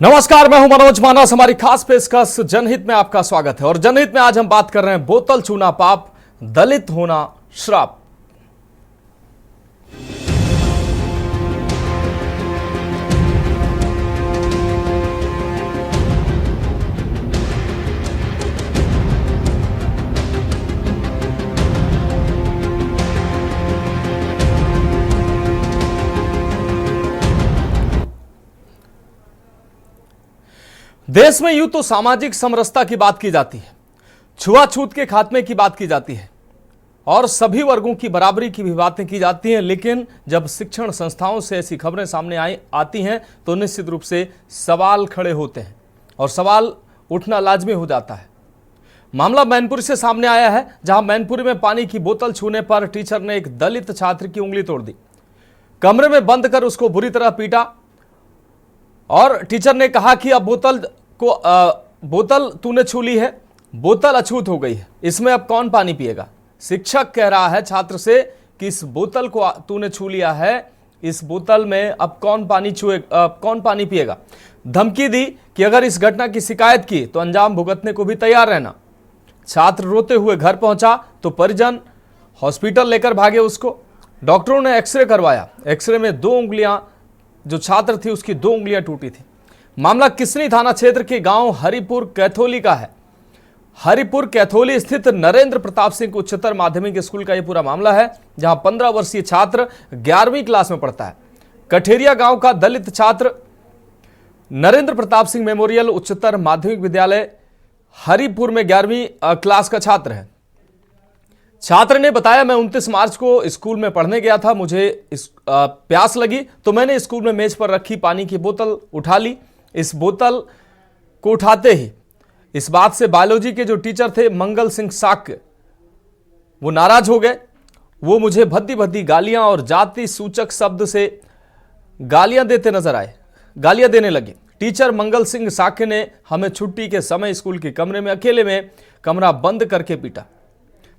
नमस्कार, मैं हूं मनोज मानस। हमारी खास पेशकश जनहित में आपका स्वागत है और जनहित में आज हम बात कर रहे हैं बोतल छूना पाप, दलित होना श्राप। देश में यूं तो सामाजिक समरसता की बात की जाती है, छुआछूत के खात्मे की बात की जाती है और सभी वर्गों की बराबरी की भी बातें की जाती हैं, लेकिन जब शिक्षण संस्थाओं से ऐसी खबरें सामने आती हैं तो निश्चित रूप से सवाल खड़े होते हैं और सवाल उठना लाजमी हो जाता है। मामला मैनपुरी से सामने आया है, जहां मैनपुरी में पानी की बोतल छूने पर टीचर ने एक दलित छात्र की उंगली तोड़ दी। कमरे में बंद कर उसको बुरी तरह पीटा और टीचर ने कहा कि अब बोतल तूने छू ली है, बोतल अछूत हो गई है, इसमें अब कौन पानी पिएगा। शिक्षक कह रहा है छात्र से कि इस बोतल को तूने छू लिया है, इस बोतल में अब कौन पानी पिएगा। धमकी दी कि अगर इस घटना की शिकायत की तो अंजाम भुगतने को भी तैयार रहना। छात्र रोते हुए घर पहुंचा तो परिजन हॉस्पिटल लेकर भागे उसको। डॉक्टरों ने एक्सरे करवाया, एक्सरे में दो उंगलियां, जो छात्र थी उसकी दो उंगलियां टूटी थी। मामला किसनी थाना क्षेत्र के गांव हरिपुर कैथोली का है। हरिपुर कैथोली स्थित नरेंद्र प्रताप सिंह उच्चतर माध्यमिक स्कूल का यह पूरा मामला है, जहां 15 वर्षीय छात्र 11वीं क्लास में पढ़ता है। कठेरिया गांव का दलित छात्र नरेंद्र प्रताप सिंह मेमोरियल उच्चतर माध्यमिक विद्यालय हरिपुर में 11वीं क्लास का छात्र है। छात्र ने बताया, मैं 29 मार्च को स्कूल में पढ़ने गया था, मुझे प्यास लगी तो मैंने स्कूल में मेज पर रखी पानी की बोतल उठा ली। इस बोतल को उठाते ही इस बात से बायोलॉजी के जो टीचर थे मंगल सिंह साक्य, वो नाराज हो गए। वो मुझे भद्दी भद्दी गालियां और जाति सूचक शब्द से गालियां देने लगे। टीचर मंगल सिंह साक्य ने हमें छुट्टी के समय स्कूल के कमरे में अकेले में कमरा बंद करके पीटा।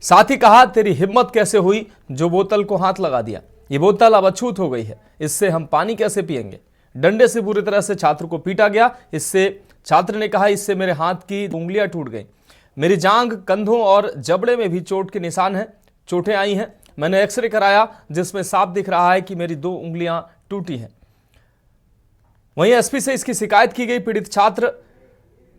साथ ही कहा, तेरी हिम्मत कैसे हुई जो बोतल को हाथ लगा दिया, ये बोतल अब अछूत हो गई है, इससे हम पानी कैसे पिएंगे। डंडे से बुरी तरह से छात्र को पीटा गया। इससे छात्र ने कहा, इससे मेरे हाथ की उंगलियां टूट गई, मेरी जांघ, कंधों और जबड़े में भी चोट के निशान हैं, चोटें आई हैं। मैंने एक्सरे कराया जिसमें साफ दिख रहा है कि मेरी दो उंगलियां टूटी हैं। वहीं एसपी से इसकी शिकायत की गई। पीड़ित छात्र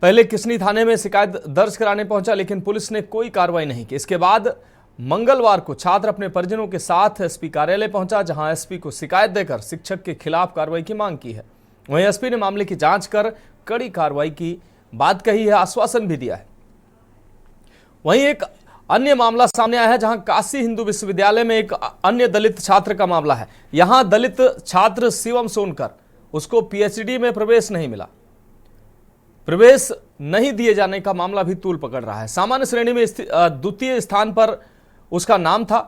पहले किसनी थाने में शिकायत दर्ज कराने पहुंचा, लेकिन पुलिस ने कोई कार्रवाई नहीं की। इसके बाद मंगलवार को छात्र अपने परिजनों के साथ एसपी कार्यालय पहुंचा, जहां एसपी को शिकायत देकर शिक्षक के खिलाफ कार्रवाई की मांग की है। वहीं एसपी ने मामले की जांच कर कड़ी कार्रवाई की बात कही है, आश्वासन भी दिया है। वहीं एक अन्य मामला सामने आया है, जहां काशी हिंदू विश्वविद्यालय में एक अन्य दलित छात्र का मामला है। यहां दलित छात्र शिवम सोनकर, उसको पीएचडी में प्रवेश नहीं मिला। प्रवेश नहीं दिए जाने का मामला भी तूल पकड़ रहा है। सामान्य श्रेणी में द्वितीय स्थान पर उसका नाम था।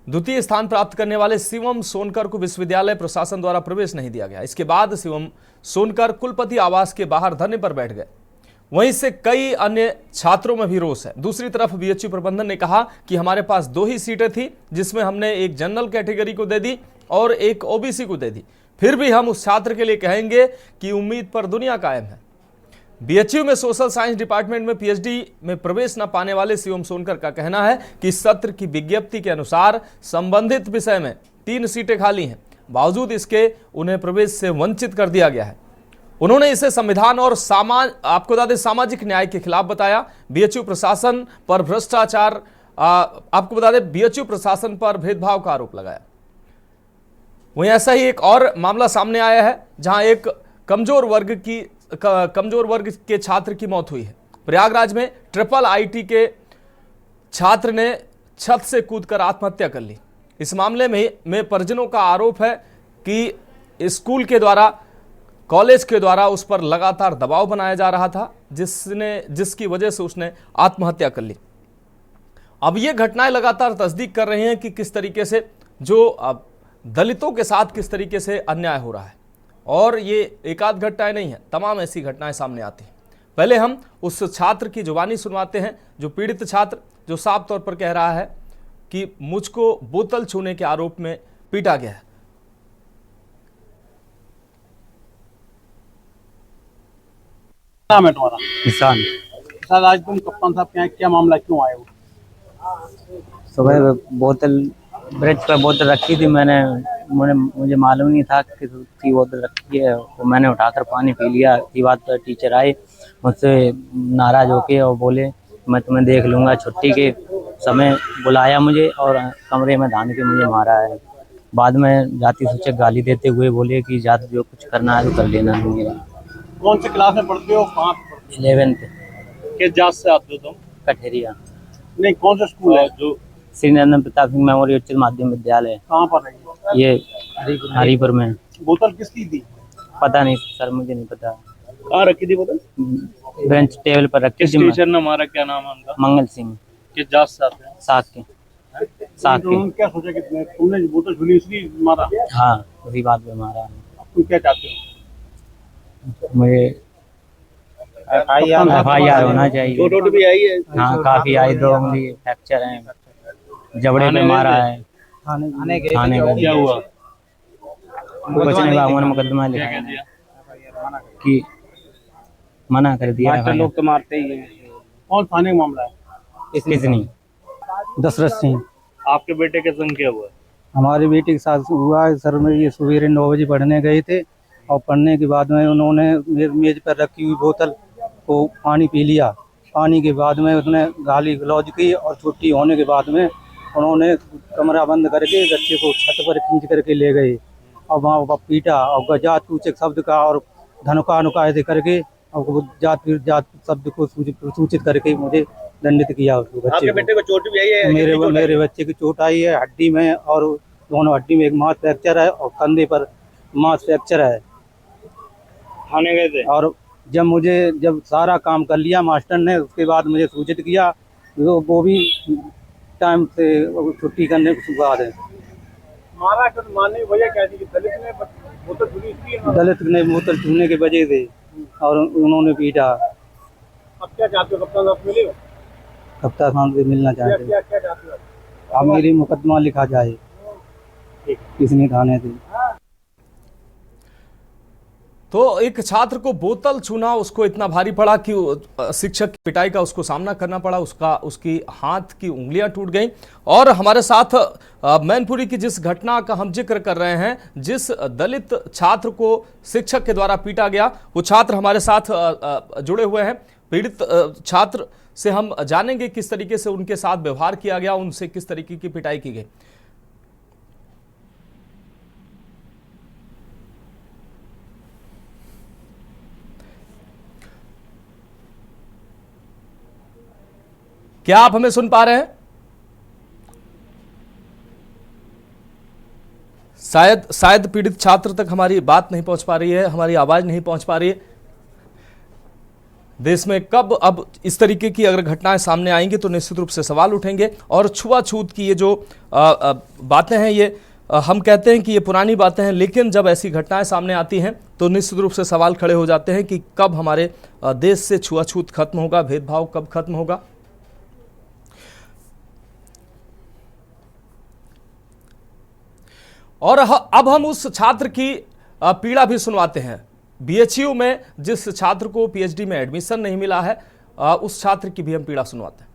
द्वितीय स्थान प्राप्त करने वाले शिवम सोनकर को विश्वविद्यालय प्रशासन द्वारा प्रवेश नहीं दिया गया। इसके बाद शिवम सोनकर कुलपति आवास के बाहर धरने पर बैठ गए। वहीं से कई अन्य छात्रों में भी रोष है। दूसरी तरफ बीएचयू प्रबंधन ने कहा कि हमारे पास 2 ही सीटें थी, जिसमें हमने एक जनरल कैटेगरी को दे दी और एक ओबीसी को दे दी, फिर भी हम उस छात्र के लिए कहेंगे कि उम्मीद पर दुनिया कायम है। बीएचयू में सोशल साइंस डिपार्टमेंट में पीएचडी में प्रवेश न पाने वाले शिवम सोनकर का कहना है कि सत्र की विज्ञप्ति के अनुसार संबंधित विषय में 3 सीटें खाली हैं, बावजूद इसके उन्हें प्रवेश से वंचित कर दिया गया है। उन्होंने इसे संविधान और आपको बता दें सामाजिक न्याय के खिलाफ बताया। बीएचयू प्रशासन पर भ्रष्टाचार, आपको बता दें बीएचयू प्रशासन पर भेदभाव का आरोप लगाया। वहीं ऐसा ही एक और मामला सामने आया है, जहां एक कमजोर वर्ग के छात्र की मौत हुई है। प्रयागराज में ट्रिपल आईटी के छात्र ने छत से कूदकर आत्महत्या कर ली। इस मामले में परिजनों का आरोप है कि स्कूल के द्वारा, कॉलेज के द्वारा उस पर लगातार दबाव बनाया जा रहा था, जिसकी वजह से उसने आत्महत्या कर ली। अब ये घटनाएं लगातार तस्दीक कर रही हैं कि किस तरीके से जो दलितों के साथ किस तरीके से अन्याय हो रहा है। और ये एकाध घटनाएं नहीं है, तमाम ऐसी घटनाएं सामने आती हैं। पहले हम उस छात्र की जुबानी सुनवाते हैं, जो पीड़ित छात्र, जो साफ तौर पर कह रहा है कि मुझको बोतल छूने के आरोप में पीटा गया है। नाम है तुम्हारा? किसान। सर आज तुम कप्तान साहब के यहाँ क्या मामला, क्यों आए हो? सुबह बोतल ब्रिज पर बोतल रखी थी मैंने, मुझे मालूम नहीं था कि की बोतल रखी है, वो मैंने उठाकर पानी पी लिया। ये बात पर टीचर आए मुझसे नाराज होके और बोले मैं तुम्हें देख लूँगा। छुट्टी के समय बुलाया मुझे और कमरे में धान के मुझे मारा है। बाद में जाति सूचक गाली देते हुए बोले कि जा जो कुछ करना है तो कर लेना। कौन से क्लास में पढ़ते हो, कहाँ पे पढ़ते 11th हो, किस जात से आते हो तुम? कठेरिया। नहीं, कौन सा स्कूल है जो? श्री नरेंद्र प्रताप सिंह मेमोरियल उच्च माध्यमिक विद्यालय। कहाँ पर है ये हरीपुर में। बोतल किसकी थी? पता नहीं सर, मुझे नहीं पता। कहाँ रखी थी बोतल? बेंच टेबल पर रखी किस थी। टीचर ने मारा, क्या नाम है उनका? मंगल सिंह। किस जात से आते हैं? साग के। उन्होंने क्या सोचा कि तुमने बोतल झुली इसलिए मारा? हाँ, उसी बात पे मारा। अब तुम क्या चाहते हो? मुझे FIR होना चाहिए। चोट भी आई है? हाँ, काफी आई, 2 उंगली फ्रैक्चर है, जबड़े पे मारा है। थाने क्या हुआ? कुछ नहीं हुआ, उन्होंने मुकदमा लिखा क्या है दिया? कि मना कर दिया। लोग तो मारते ही हैं। कौन थाने का मामला है? किसनी? दशरथ सिंह। आपके बेटे के संग क्या हुआ? हमारे बेटे के साथ हुआ है सर। में ये सवेरे 9 बजे पढ़ने गए थे और पढ़ने के बाद में उन्होंने मेज पर रखी हुई बोतल को पानी पी लिया। पानी के बाद में उसने गाली गलौज की और छुट्टी होने के बाद में उन्होंने कमरा बंद करके बच्चे को छत पर खींच करके ले गए और वहाँ पीटा और जात सूचक शब्द का और धनुका नुका ऐसे करके और जात शब्द को सूचित करके मुझे दंडित किया। उसको बच्चे को। बेटे को चोट भी आई है? मेरे बच्चे की चोट आई है हड्डी में, और दोनों हड्डी में एक मांस फ्रैक्चर है और कंधे पर मांस फ्रैक्चर है। थाने गए थे? और जब सारा काम कर लिया मास्टर ने, उसके बाद मुझे सूचित किया, वो भी टाइम से छुट्टी करने के बाद है। मारा तो मारने की वजह क्या थी कि दलित ने बोतल झुली इसलिए? दलित ने बोतल छूने की वजह से और उन्होंने पीटा। अब क्या चाहते हो, कप्तान साहब मिले हो? कप्तान साहब से मिलना चाहते क्या क्या चाहते हो? अब मेरी मुकदमा लिखा जाए किसने थाने से। तो एक छात्र को बोतल छूना उसको इतना भारी पड़ा कि शिक्षक की पिटाई का उसको सामना करना पड़ा, उसकी हाथ की उंगलियां टूट गईं। और हमारे साथ मैनपुरी की जिस घटना का हम जिक्र कर रहे हैं, जिस दलित छात्र को शिक्षक के द्वारा पीटा गया, वो छात्र हमारे साथ जुड़े हुए हैं। पीड़ित छात्र से हम जानेंगे किस तरीके से उनके साथ व्यवहार किया गया, उनसे किस तरीके की पिटाई की गई। क्या आप हमें सुन पा रहे हैं? शायद पीड़ित छात्र तक हमारी बात नहीं पहुंच पा रही है, हमारी आवाज नहीं पहुंच पा रही है। देश में कब अब इस तरीके की अगर घटनाएं सामने आएंगी तो निश्चित रूप से सवाल उठेंगे। और छुआछूत की ये जो बातें हैं, ये हम कहते हैं कि ये पुरानी बातें हैं, लेकिन जब ऐसी घटनाएं सामने आती हैं तो निश्चित रूप से सवाल खड़े हो जाते हैं कि कब हमारे देश से छुआछूत खत्म होगा, भेदभाव कब खत्म होगा। और अब हम उस छात्र की पीड़ा भी सुनवाते हैं। BHU में जिस छात्र को PhD में एडमिशन नहीं मिला है, उस छात्र की भी हम पीड़ा सुनवाते हैं।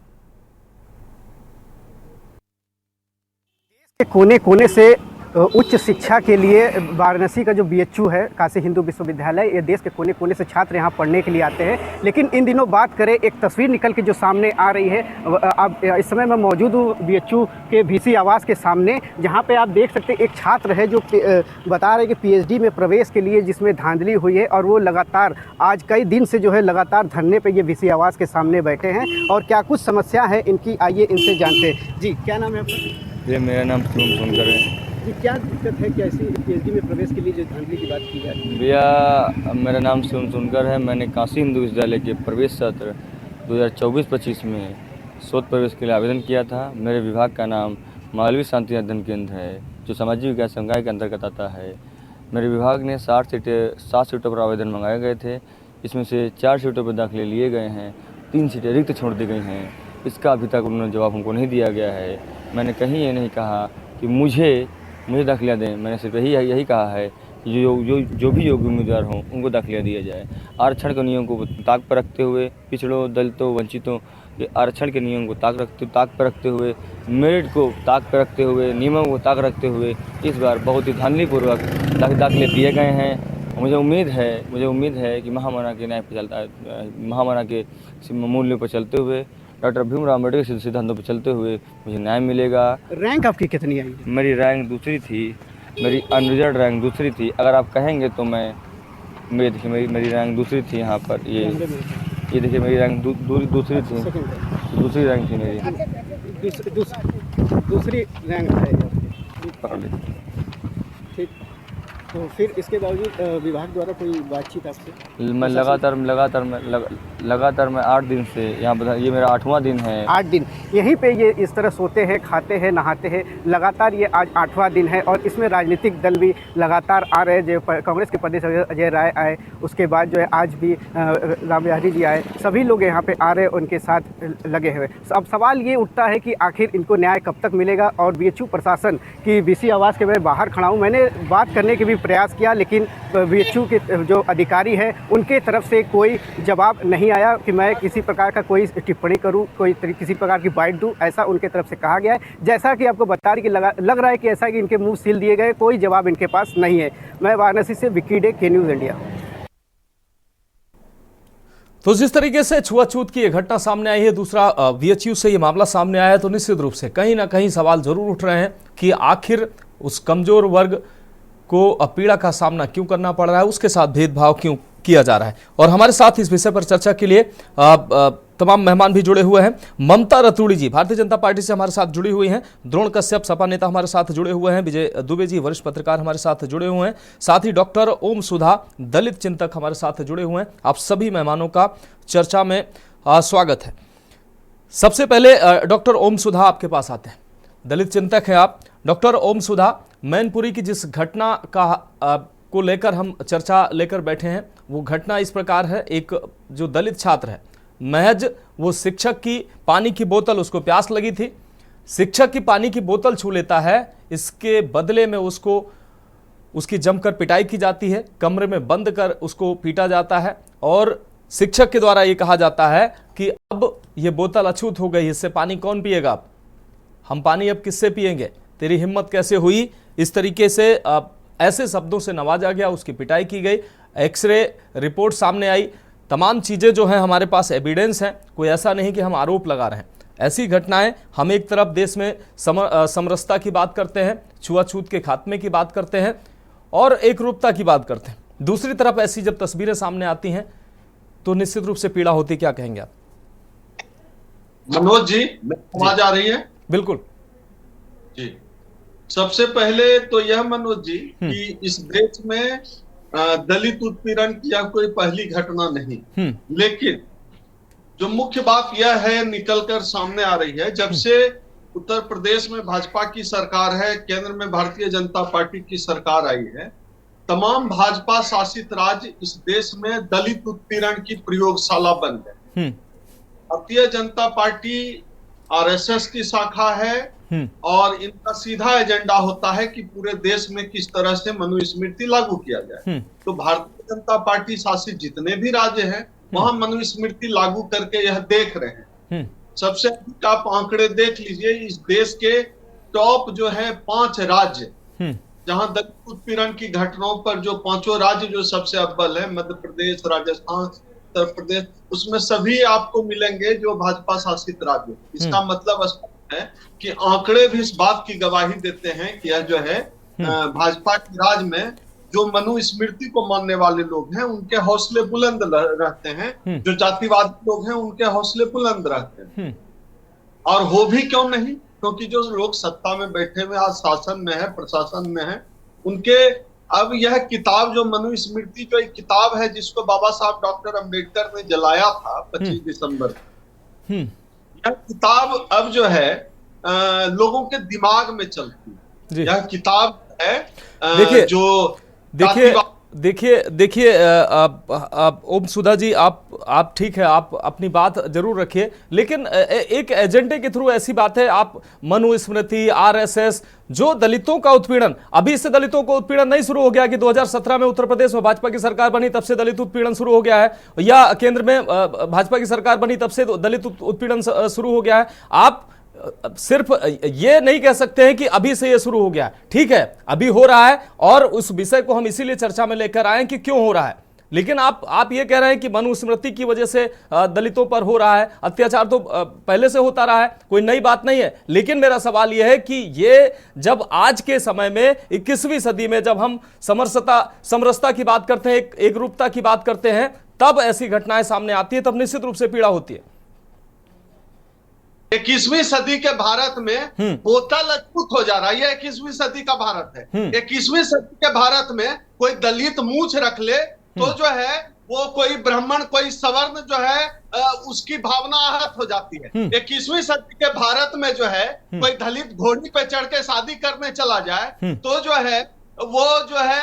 कोने कोने से उच्च शिक्षा के लिए वाराणसी का जो BHU है, काशी हिंदू विश्वविद्यालय, ये देश के कोने कोने से छात्र यहाँ पढ़ने के लिए आते हैं। लेकिन इन दिनों बात करें, एक तस्वीर निकल के जो सामने आ रही है, अब इस समय मैं मौजूद हूँ BHU के VC आवास के सामने, जहाँ पे आप देख सकते हैं एक छात्र है जो बता रहे हैं कि PhD में प्रवेश के लिए जिसमें धांधली हुई है, और वो लगातार आज कई दिन से जो है लगातार धरने पर ये VC आवास के सामने बैठे हैं। और क्या कुछ समस्या है इनकी, आइए इनसे जानते हैं। जी, क्या नाम है आपका? जी, मेरा नाम शिवम सोनकर है। जी, क्या दिक्कत है, कैसी PhD में प्रवेश के लिए जो धांधली की बात की जा रही है? भैया, मेरा नाम शिवम सोनकर है। मैंने काशी हिंदू विश्वविद्यालय के प्रवेश सत्र 2024-25 में शोध प्रवेश के लिए आवेदन किया था। मेरे विभाग का नाम मालवीय शांति अध्ययन केंद्र है, जो सामाजिक विकास संकाय के अंतर्गत आता है। मेरे विभाग ने 7 सीटों पर आवेदन मंगाए गए थे। इसमें से 4 सीटों पर दाखिले लिए गए हैं, 3 सीटें रिक्त छोड़ दी गई हैं। इसका अभी तक उन्होंने जवाब हमको नहीं दिया गया है। मैंने कहीं ये नहीं कहा कि मुझे दाखिला दें। मैंने सिर्फ यही कहा है जो भी योग्य उम्मीदवार हों उनको दाखिला दिया जाए। आरक्षण के नियम को ताक पर रखते हुए, पिछड़ों, दलितों, वंचितों के आरक्षण के नियम को ताक पर रखते हुए, मेरिट को ताक पर रखते हुए, नियमों को ताक रखते हुए इस बार बहुत ही धांधलीपूर्वक दाखिले दिए गए हैं। मुझे उम्मीद है कि महामना के न्याय पर महामना के मूल्यों पर चलते हुए, डॉक्टर भीमराव अम्बेडकर के सिद्धांतों पर चलते हुए मुझे न्याय मिलेगा। रैंक आपकी कितनी आई है? मेरी रैंक दूसरी थी, मेरी अनरिजर्व रैंक दूसरी थी। अगर आप कहेंगे तो देखिए मेरी रैंक दूसरी थी। यहाँ पर ये देखिए मेरी रैंक दूसरी थी, दूसरी रैंक थी मेरी। दूसरी रैंक है पकड़ लीजिए। ठीक, तो फिर इसके बावजूद विभाग द्वारा कोई बातचीत आपसे? मैं लगातार मैं 8 दिन से यहाँ पर, ये मेरा 8वां दिन है। 8 दिन यहीं पे ये इस तरह सोते हैं, खाते हैं, नहाते हैं, लगातार ये आज 8वां दिन है। और इसमें राजनीतिक दल भी लगातार आ रहे हैं। जो कांग्रेस के प्रदेश अजय राय आए, उसके बाद जो है आज भी राम बिहारी जी आए, सभी लोग यहाँ पे आ रहे हैं, उनके साथ लगे हुए। अब सवाल ये उठता है कि आखिर इनको न्याय कब तक मिलेगा। और बीएचयू प्रशासन की बीसी आवास के मैं बाहर खड़ा हूँ, मैंने बात करने के भी प्रयास किया, लेकिन बीएचयू के जो अधिकारी हैं उनके तरफ से कोई जवाब नहीं आया कि मैं किसी प्रकार का कोई टिप्पणी करूं, किसी प्रकार की बाइट दूं, ऐसा उनके तरफ से कहा गया है। जैसा कि आपको बता रही कि लग रहा है कि ऐसा कि इनके मुंह सील दिए गए, कोई जवाब इनके पास नहीं है। मैं वाराणसी से विक्की डे, के न्यूज़ इंडिया। तो जिस तरीके से छुआछूत की ये घटना सामने आई है, दूसरा बीएचयू से ये मामला सामने आया है, तो निश्चित रूप से कहीं ना कहीं सवाल जरूर उठ रहे हैं कि आखिर उस कमजोर वर्ग को पीड़ा का सामना क्यों करना पड़ रहा है, उसके साथ भेदभाव क्यों किया जा रहा है। और हमारे साथ इस विषय पर चर्चा के लिए तमाम मेहमान भी जुड़े हुए हैं। ममता रतूड़ी जी भारतीय जनता पार्टी से हमारे साथ जुड़ी हुई हैं, द्रोण कश्यप सपा नेता हमारे साथ जुड़े हुए हैं, विजय दुबे जी वरिष्ठ पत्रकार हमारे साथ जुड़े हुए हैं, साथ ही डॉक्टर ओम सुधा दलित चिंतक हमारे साथ जुड़े हुए हैं। आप सभी मेहमानों का चर्चा में स्वागत है। सबसे पहले डॉक्टर ओम सुधा आपके पास आते हैं, दलित चिंतक हैं आप। डॉक्टर ओम सुधा, मैनपुरी की जिस घटना को लेकर हम चर्चा लेकर बैठे हैं, वो घटना इस प्रकार है। एक जो दलित छात्र है, महज वो शिक्षक की पानी की बोतल, उसको प्यास लगी थी, शिक्षक की पानी की बोतल छू लेता है, इसके बदले में उसकी जमकर पिटाई की जाती है, कमरे में बंद कर उसको पीटा जाता है और शिक्षक के द्वारा ये कहा जाता है कि अब ये बोतल अछूत हो गई, इससे पानी कौन पिएगा, अब हम पानी अब किससे पिएंगे, तेरी हिम्मत कैसे हुई। इस तरीके से ऐसे शब्दों से नवाजा गया, उसकी पिटाई की गई, एक्सरे रिपोर्ट सामने आई, तमाम चीज़ें जो हैं हमारे पास एविडेंस हैं, कोई ऐसा नहीं कि हम आरोप लगा रहे हैं। ऐसी घटनाएं, हम एक तरफ देश में समरसता की बात करते हैं, छुआछूत के खात्मे की बात करते हैं और एक रूपता की बात करते हैं, दूसरी तरफ ऐसी जब तस्वीरें सामने आती हैं तो निश्चित रूप से पीड़ा होती। क्या कहेंगे आप? मनोज जी, आवाज आ रही है? बिल्कुल जी। सबसे पहले तो यह मनोज जी कि इस देश में दलित उत्पीड़न की यह कोई पहली घटना नहीं, लेकिन जो मुख्य बात यह है निकलकर सामने आ रही है, जब से उत्तर प्रदेश में भाजपा की सरकार है, केंद्र में भारतीय जनता पार्टी की सरकार आई है, तमाम भाजपा शासित राज्य इस देश में दलित उत्पीड़न की प्रयोगशाला बन गए। भारतीय जनता पार्टी आरएसएस की शाखा है और इनका सीधा एजेंडा होता है कि पूरे देश में किस तरह से मनुस्मृति लागू किया जाए। तो भारतीय जनता पार्टी शासित जितने भी राज्य हैं वहां मनुस्मृति लागू करके यह देख रहे हैं। सबसे अधिक आप आंकड़े देख लीजिए, इस देश के टॉप जो है 5 राज्य जहां दलित उत्पीड़न की घटनाओं पर जो 5 राज्य जो सबसे अव्वल है, मध्य प्रदेश, राजस्थान, उत्तर प्रदेश, उसमें सभी आपको मिलेंगे जो भाजपा शासित राज्य। इसका मतलब है कि आंकड़े भी इस बात की गवाही देते हैं कि यह जो है भाजपा के राज में जो मनुस्मृति को मानने वाले लोग हैं उनके हौसले बुलंद रहते हैं, जो जातिवादी लोग हैं उनके हौसले बुलंद रहते हैं। और हो भी क्यों नहीं, क्योंकि जो लोग सत्ता में बैठे हुए आज शासन में है, प्रशासन में है, उनके अब यह किताब जो मनुस्मृति जो एक किताब है जिसको बाबा साहब डॉक्टर अंबेडकर ने जलाया था 25 दिसंबर, यह किताब अब जो है लोगों के दिमाग में चलती है। यह किताब है देखिए देखिए ओम सुधा जी, आप ठीक है, आप अपनी बात जरूर रखिए, लेकिन एक एजेंडे के थ्रू ऐसी बात है, आप मनुस्मृति, आरएसएस, जो दलितों का उत्पीड़न, अभी से दलितों को उत्पीड़न नहीं शुरू हो गया कि 2017 में उत्तर प्रदेश में भाजपा की सरकार बनी तब से दलित उत्पीड़न शुरू हो गया है, या केंद्र में भाजपा की सरकार बनी तब से दलित उत्पीड़न शुरू हो गया है। आप सिर्फ ये नहीं कह सकते हैं कि अभी से ये शुरू हो गया। ठीक है, अभी हो रहा है और उस विषय को हम इसीलिए चर्चा में लेकर आए कि क्यों हो रहा है, लेकिन आप ये कह रहे हैं कि मनुस्मृति की वजह से दलितों पर हो रहा है अत्याचार, तो पहले से होता रहा है, कोई नई बात नहीं है। लेकिन मेरा सवाल यह है कि ये जब आज के समय में 21वीं सदी में जब हम समरसता की बात करते हैं, एक रूपता की बात करते हैं, तब ऐसी घटनाएं सामने आती है, तब निश्चित रूप से पीड़ा होती है। 21वीं सदी के भारत में बोतल अछूत हो जा रहा है। ये 21वीं सदी का भारत है। 21वीं सदी के भारत में कोई दलित मूंछ रख ले तो जो है वो कोई ब्राह्मण, कोई सवर्ण जो है उसकी भावना आहत हो जाती है। 21वीं सदी के भारत में जो है कोई दलित घोड़ी पे चढ़ के शादी करने चला जाए तो जो है वो जो है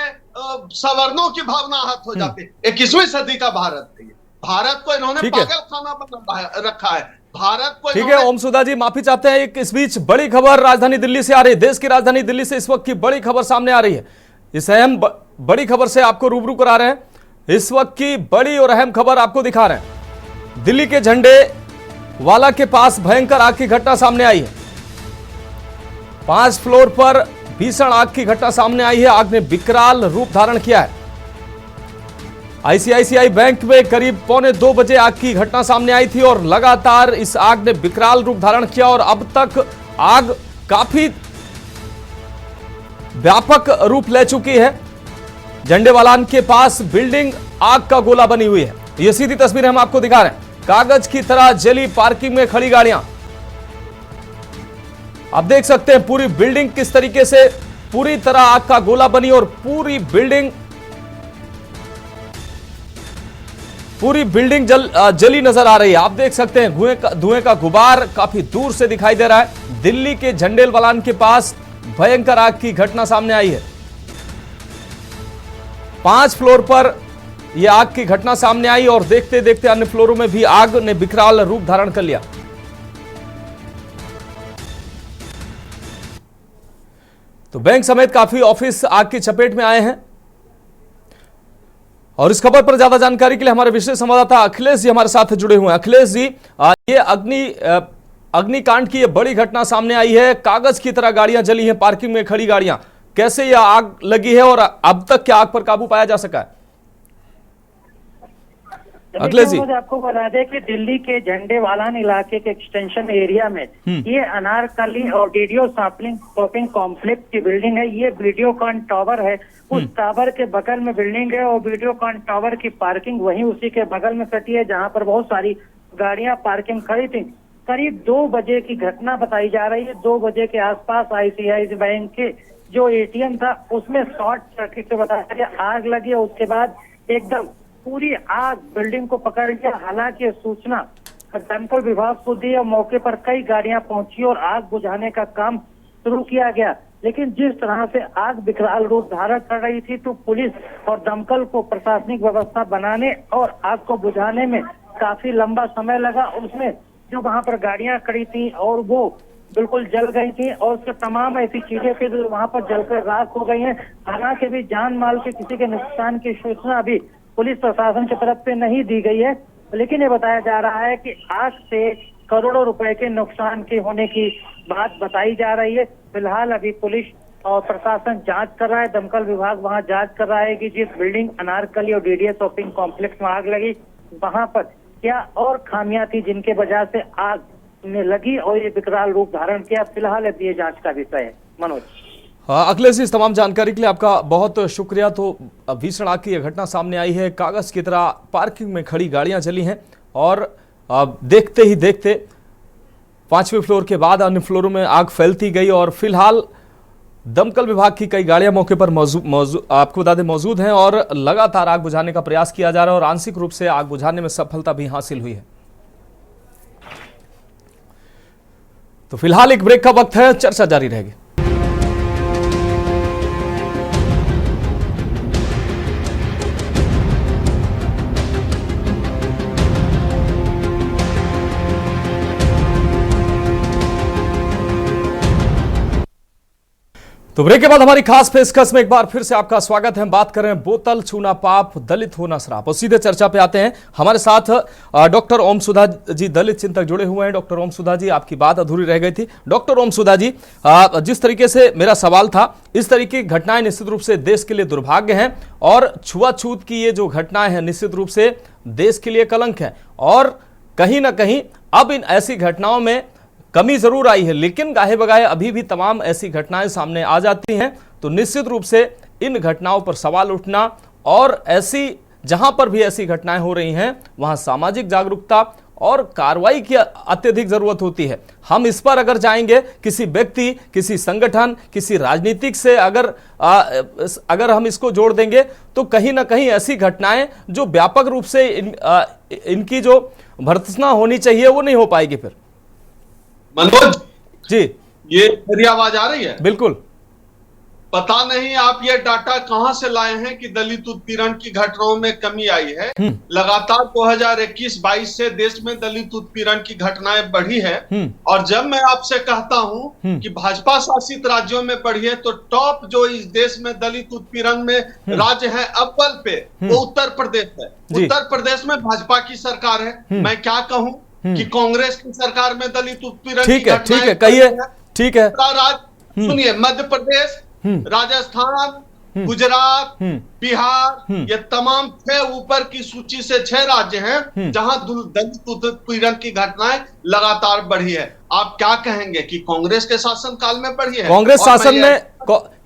सवर्णों की भावना आहत हो जाती है। 21वीं सदी का भारत है। भारत को इन्होंने पागल खाना बना रखा है। भारत को ठीक है ओम सुधा जी, माफी चाहते हैं। इस बीच बड़ी खबर राजधानी दिल्ली से आ रही है, देश की राजधानी दिल्ली से इस वक्त की बड़ी खबर सामने आ रही है। इस अहम बड़ी खबर से आपको रूबरू करा रहे हैं। इस वक्त की बड़ी और अहम खबर आपको दिखा रहे हैं। दिल्ली के झंडे वाला के पास भयंकर आग की घटना सामने आई है। 5 फ्लोर पर भीषण आग की घटना सामने आई है। आग ने विकराल रूप धारण किया है। आईसीआईसीआई बैंक में करीब 1:45 बजे आग की घटना सामने आई थी और लगातार इस आग ने विकराल रूप धारण किया और अब तक आग काफी व्यापक रूप ले चुकी है। झंडेवालान के पास बिल्डिंग आग का गोला बनी हुई है। ये सीधी तस्वीर हम आपको दिखा रहे हैं। कागज की तरह जली पार्किंग में खड़ी गाड़ियां, आप देख सकते हैं पूरी बिल्डिंग किस तरीके से पूरी तरह आग का गोला बनी और पूरी बिल्डिंग जली नजर आ रही है। आप देख सकते हैं धुएं का गुबार काफी दूर से दिखाई दे रहा है। दिल्ली के झंडेवालान के पास भयंकर आग की घटना सामने आई है। 5 फ्लोर पर यह आग की घटना सामने आई और देखते देखते अन्य फ्लोरों में भी आग ने विकराल रूप धारण कर लिया। तो बैंक समेत काफी ऑफिस आग की चपेट में आए हैं और इस खबर पर ज्यादा जानकारी के लिए हमारे विशेष संवाददाता अखिलेश जी हमारे साथ जुड़े हुए हैं। अखिलेश जी, ये अग्निकांड की ये बड़ी घटना सामने आई है। कागज की तरह गाड़ियां जली हैं, पार्किंग में खड़ी गाड़ियां, कैसे यह आग लगी है और अब तक क्या आग पर काबू पाया जा सका है? अखिलेश जी, मुझे आपको बता दें कि दिल्ली के झंडेवालान इलाके के एक्सटेंशन एरिया में ये अनारकली और वीडियो शॉपिंग कॉम्प्लेक्स की बिल्डिंग है। ये वीडियोकॉन टावर है, उस टावर के बगल में बिल्डिंग है और वीडियोकॉन टावर की पार्किंग वहीं उसी के बगल में सटी है जहां पर बहुत सारी गाड़ियां पार्किंग खड़ी थी। करीब 2 बजे की घटना बताई जा रही है। 2 बजे के आसपास आईसीआईसीआई बैंक के जो एटीएम था उसमें शॉर्ट सर्किट से बताया गया आग लगी और उसके बाद एकदम पूरी आग बिल्डिंग को पकड़ लिया। हालांकि सूचना दमकल विभाग को दी और मौके पर कई गाड़ियां पहुंची और आग बुझाने का काम शुरू किया गया, लेकिन जिस तरह से आग विकराल रूप धारण कर रही थी तो पुलिस और दमकल को प्रशासनिक व्यवस्था बनाने और आग को बुझाने में काफी लंबा समय लगा। उसमें जो वहां पर गाड़ियां खड़ी थी और वो बिल्कुल जल गई थी और उसके तमाम ऐसी चीजें फिर वहां पर जलकर राख हो गई हैं। हालांकि भी जान माल के किसी के नुकसान की सूचना अभी पुलिस प्रशासन की तरफ से नहीं दी गई है, लेकिन ये बताया जा रहा है कि आग से करोड़ों रुपए के नुकसान के होने की बात बताई जा रही है। फिलहाल अभी पुलिस और प्रशासन जांच कर रहा है, दमकल विभाग वहां जांच कर रहा है कि जिस बिल्डिंग अनारकली और डीडीए शॉपिंग कॉम्प्लेक्स में आग लगी वहां पर क्या और खामियां थी जिनके वजह से आग में लगी और ये विकराल रूप धारण किया। फिलहाल अभी ये जांच का विषय है। मनोज। अखिलेश जी, इस तमाम जानकारी के लिए आपका बहुत शुक्रिया। तो भीषण आग की यह घटना सामने आई है। कागज की तरह पार्किंग में खड़ी गाड़ियां जली हैं और देखते ही देखते 5वें फ्लोर के बाद अन्य फ्लोरों में आग फैलती गई और फिलहाल दमकल विभाग की कई गाड़ियां मौके पर आपको बता दें मौजूद हैं और लगातार आग बुझाने का प्रयास किया जा रहा है और आंशिक रूप से आग बुझाने में सफलता भी हासिल हुई है। तो फिलहाल एक ब्रेक का वक्त है, चर्चा जारी रहेगी। तो ब्रेक के बाद हमारी खास पेशकश में एक बार फिर से आपका स्वागत है। हम बात कर रहे हैं बोतल छूना पाप, दलित होना श्राप। और सीधे चर्चा पे आते हैं। हमारे साथ डॉक्टर ओम सुधा जी, दलित चिंतक, जुड़े हुए हैं। डॉक्टर ओम सुधा जी, आपकी बात अधूरी रह गई थी। डॉक्टर ओम सुधा जी, जिस तरीके से मेरा सवाल था, इस तरीके की घटनाएं निश्चित रूप से देश के लिए दुर्भाग्य हैं, और छुआछूत की ये जो घटनाएं हैं निश्चित रूप से देश के लिए कलंक है। और कहीं ना कहीं अब इन ऐसी घटनाओं में कमी जरूर आई है, लेकिन गाहे बगाहे अभी भी तमाम ऐसी घटनाएं सामने आ जाती हैं। तो निश्चित रूप से इन घटनाओं पर सवाल उठना, और ऐसी जहां पर भी ऐसी घटनाएं हो रही हैं वहां सामाजिक जागरूकता और कार्रवाई की अत्यधिक जरूरत होती है। हम इस पर अगर जाएंगे, किसी व्यक्ति, किसी संगठन, किसी राजनीतिक से अगर हम इसको जोड़ देंगे, तो कहीं ना कहीं ऐसी घटनाएं जो व्यापक रूप से इनकी जो भर्त्सना होनी चाहिए वो नहीं हो पाएगी। फिर मनोज जी, ये मेरी आवाज आ रही है? बिल्कुल। पता नहीं आप ये डाटा कहां से लाए हैं कि दलित उत्पीड़न की घटनाओं में कमी आई है। लगातार 2021-22 से देश में दलित उत्पीड़न की घटनाएं बढ़ी है। और जब मैं आपसे कहता हूं कि भाजपा शासित राज्यों में बढ़ी है, तो टॉप जो इस देश में दलित उत्पीड़न में राज्य है अव्वल पे, वो उत्तर प्रदेश है। उत्तर प्रदेश में भाजपा की सरकार है। मैं क्या कहूं कि कांग्रेस की सरकार में दलित उत्पीड़न की घटनाएं, ठीक है, कहिए। ठीक है, सुनिए, मध्य प्रदेश, राजस्थान, गुजरात, बिहार, ये तमाम 6 ऊपर की सूची से 6 राज्य हैं जहां दलित उत्पीड़न की घटनाएं लगातार बढ़ी है। आप क्या कहेंगे कि कांग्रेस के शासनकाल में बढ़ी है? कांग्रेस शासन में,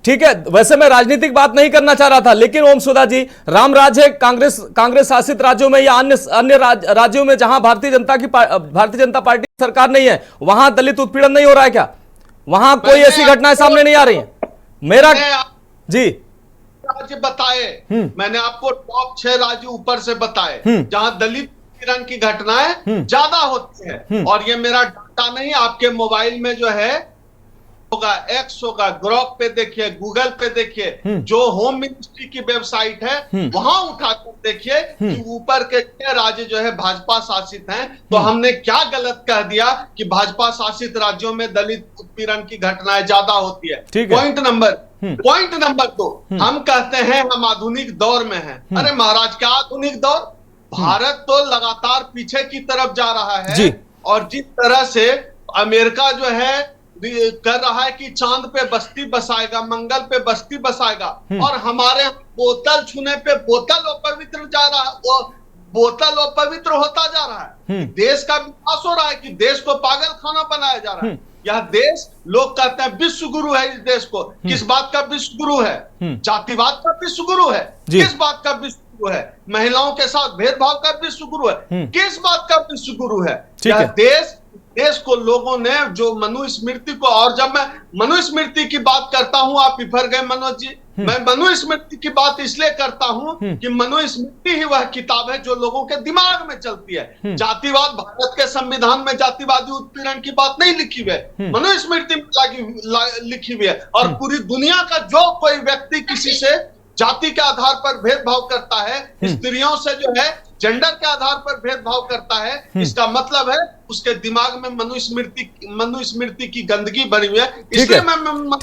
ठीक है। वैसे मैं राजनीतिक बात नहीं करना चाह रहा था, लेकिन ओम सुधा जी, राम राज्य कांग्रेस शासित राज्यों में या अन्य राज्यों में जहां भारतीय जनता पार्टी सरकार नहीं है, वहां दलित उत्पीड़न नहीं हो रहा है क्या? वहां कोई ऐसी घटनाएं सामने नहीं आ रही हैं? मेरा जी राज्य बताए, मैंने आपको टॉप 6 राज्य ऊपर से बताए जहां दलित उत्पीड़न की घटनाएं ज्यादा होती है। और ये मेरा डाटा नहीं, आपके मोबाइल में जो है होगा, एक्स होगा, ग्रोक पे देखिए, गूगल पे देखिए, जो होम मिनिस्ट्री की वेबसाइट है वहां उठाकर देखिए कि ऊपर के 6 राज्य जो है भाजपा शासित हैं। तो हमने क्या गलत कह दिया कि भाजपा शासित राज्यों में दलित उत्पीड़न की घटनाएं ज्यादा होती है? पॉइंट नंबर 2, हम कहते हैं हम आधुनिक दौर में हैं। अरे महाराज, क्या आधुनिक दौर? भारत तो लगातार पीछे की तरफ जा रहा है। और जिस तरह से अमेरिका जो है कर रहा है कि चांद पे बस्ती बसाएगा, मंगल पे बस्ती बसाएगा, और हमारे बोतल छूने पे बोतल अपवित्र जा रहा है, वो बोतल अपवित्र होता जा रहा है। देश का विकास हो रहा है कि देश को पागल खाना बनाया जा रहा है। यह देश, लोग कहते हैं विश्व गुरु है। इस देश को किस बात का विश्व गुरु है? जातिवाद का विश्व गुरु है। किस बात का विश्व गुरु है? महिलाओं के साथ भेदभाव का विश्व गुरु है। किस बात का विश्व गुरु है? यह देश को लोगों ने जो मनुस्मृति को, और जब मैं मनुस्मृति की बात करता हूं, आप बिफर गए मनोज जी। मैं मनुस्मृति की बात इसलिए करता हूं कि मनुस्मृति ही वह किताब है जो लोगों के दिमाग में चलती है। जातिवाद, भारत के संविधान में जातिवादी उत्पीड़न की बात नहीं लिखी हुई है, मनुस्मृति में लिखी हुई है। और पूरी दुनिया का जो कोई व्यक्ति किसी से जाति के आधार पर भेदभाव करता है, स्त्रियों से जो है जेंडर के आधार पर भेदभाव करता है, इसका मतलब है उसके दिमाग में मनुस्मृति की गंदगी भरी हुई है। इसलिए मैं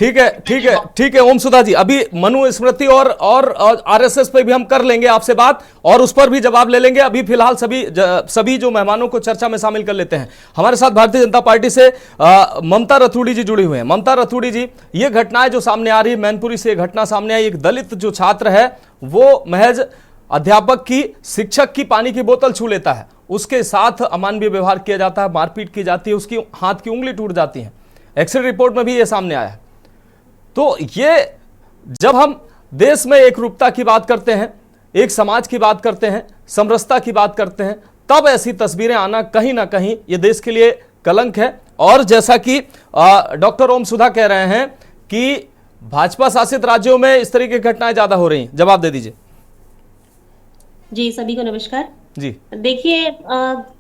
ठीक है ओम सुधा जी, अभी मनुस्मृति और आरएसएस पे भी हम कर लेंगे आपसे बात, और उस पर भी जवाब ले लेंगे। अभी फिलहाल सभी जो मेहमानों को चर्चा में शामिल कर लेते हैं। हमारे साथ भारतीय जनता पार्टी से ममता रथुड़ी जी जुड़ी हुई हैं। ममता रथुड़ी जी, ये घटनाएं जो सामने आ रही है, मैनपुरी से घटना सामने आई, एक दलित जो छात्र है वो महज अध्यापक की, शिक्षक की पानी की बोतल छू लेता है, उसके साथ अमानवीय व्यवहार किया जाता है, मारपीट की जाती है, उसकी हाथ की उंगली टूट जाती है। एक्सरे रिपोर्ट में भी ये सामने आया है। तो ये जब हम देश में एकरूपता की बात करते हैं, एक समाज की बात करते हैं, समरसता की बात करते हैं, तब ऐसी तस्वीरें आना कहीं ना कहीं ये देश के लिए कलंक है। और जैसा कि डॉक्टर ओम सुधा कह रहे हैं कि भाजपा शासित राज्यों में इस तरह की घटनाएं ज्यादा हो रही हैं, जवाब दे दीजिए। जी, सभी को नमस्कार जी। देखिए,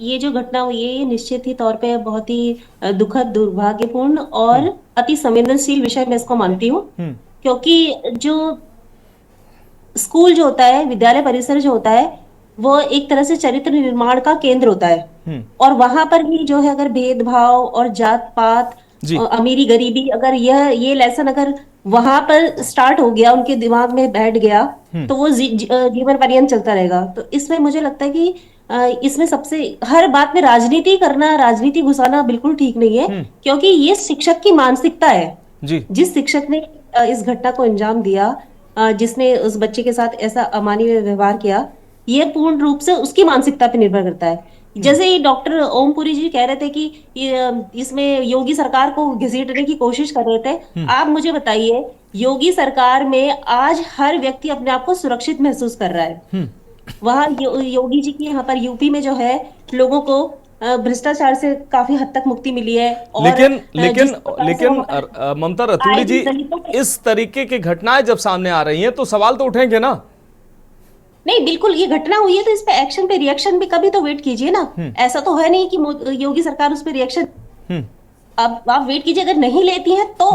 ये जो घटना हुई है ये निश्चित ही तौर पे बहुत ही दुखद, दुर्भाग्यपूर्ण और अति संवेदनशील विषय मैं इसको मानती हूँ। क्योंकि जो स्कूल जो होता है, विद्यालय परिसर जो होता है, वो एक तरह से चरित्र निर्माण का केंद्र होता है। और वहां पर भी जो है अगर भेदभाव और जात पात अमीरी गरीबी, अगर ये लेसन अगर वहां पर स्टार्ट हो गया, उनके दिमाग में बैठ गया, तो वो जीवन पर्यंत चलता रहेगा। तो इसमें मुझे लगता है कि इसमें सबसे हर बात में राजनीति करना, राजनीति घुसाना बिल्कुल ठीक नहीं है, क्योंकि ये शिक्षक की मानसिकता है। जिस शिक्षक ने इस घटना को अंजाम दिया, जिसने उस बच्चे के साथ ऐसा अमानवीय व्यवहार किया, ये पूर्ण रूप से उसकी मानसिकता पे निर्भर करता है। जैसे ही डॉक्टर ओमपुरी जी कह रहे थे कि इसमें योगी सरकार को घसीटने की कोशिश कर रहे थे, आप मुझे बताइए, योगी सरकार में आज हर व्यक्ति अपने आप को सुरक्षित महसूस कर रहा है। वहां योगी जी की यहाँ पर यूपी में जो है, लोगों को भ्रष्टाचार से काफी हद तक मुक्ति मिली है। और लेकिन ममता रतूड़ी जी, इस तरीके की घटनाएं जब सामने आ रही हैं तो सवाल तो उठेंगे ना? नहीं, बिल्कुल, ये घटना हुई है तो इस पे एक्शन पे रिएक्शन भी कभी तो वेट कीजिए ना। ऐसा तो है नहीं कि योगी सरकार उस पे रिएक्शन, अब आप वेट कीजिए, अगर नहीं लेती हैं तो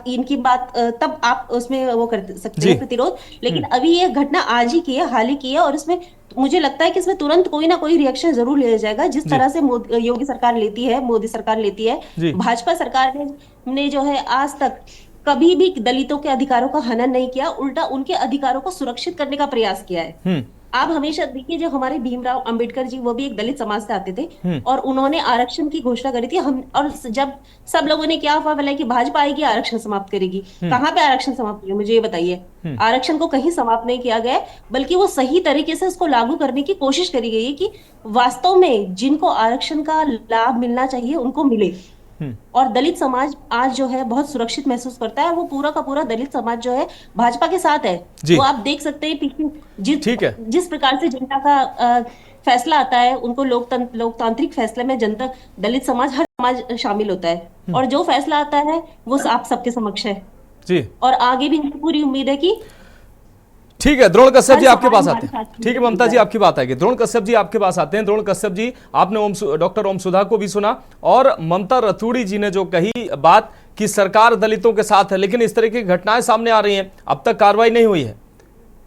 इनकी बात तब आप उसमें वो कर सकते हैं प्रतिरोध। लेकिन अभी ये घटना आज ही की है, हाल ही की है, और इसमें मुझे लगता है कि इसमें तुरंत कोई ना कोई रिएक्शन जरूर लिया जाएगा। जिस तरह से योगी सरकार लेती है, मोदी सरकार लेती है, भाजपा सरकार ने जो है आज तक कभी भी दलितों के अधिकारों का हनन नहीं किया, उल्टा उनके अधिकारों को सुरक्षित करने का प्रयास किया है। आप हमेशा देखिए, जो हमारे भीमराव अंबेडकर जी, वो भी एक दलित समाज से आते थे, और उन्होंने आरक्षण की घोषणा करी थी। और जब सब लोगों ने क्या अफवाह फैलाई कि भाजपा आएगी आरक्षण समाप्त करेगी, कहाँ पे आरक्षण समाप्त किया, मुझे ये बताइए। आरक्षण को कहीं समाप्त नहीं किया गया, बल्कि वो सही तरीके से उसको लागू करने की कोशिश करी गई है कि वास्तव में जिनको आरक्षण का लाभ मिलना चाहिए उनको मिले। और दलित समाज आज जो है बहुत सुरक्षित महसूस करता है। वो पूरा का पूरा दलित समाज जो है भाजपा के साथ है। वो आप देख सकते हैं पीछे जिस प्रकार से जनता का फैसला आता है, उनको लोकतांत्रिक फैसले में जनता, दलित समाज, हर समाज शामिल होता है, और जो फैसला आता है वो आप सबके समक्ष है जी। और आगे भी मुझे पूरी उम्मीद है कि ठीक है। द्रोण कश्यप जी आपके पास आते हैं। ठीक है ममता जी, आपकी बात आएगी। द्रोण कश्यप जी आपके पास आते हैं। द्रोण कश्यप जी, आपने डॉक्टर ओम सुधा को भी सुना, और ममता रतूड़ी जी ने जो कही बात कि सरकार दलितों के साथ है, लेकिन इस तरह की घटनाएं सामने आ रही हैं, अब तक कार्रवाई नहीं हुई है।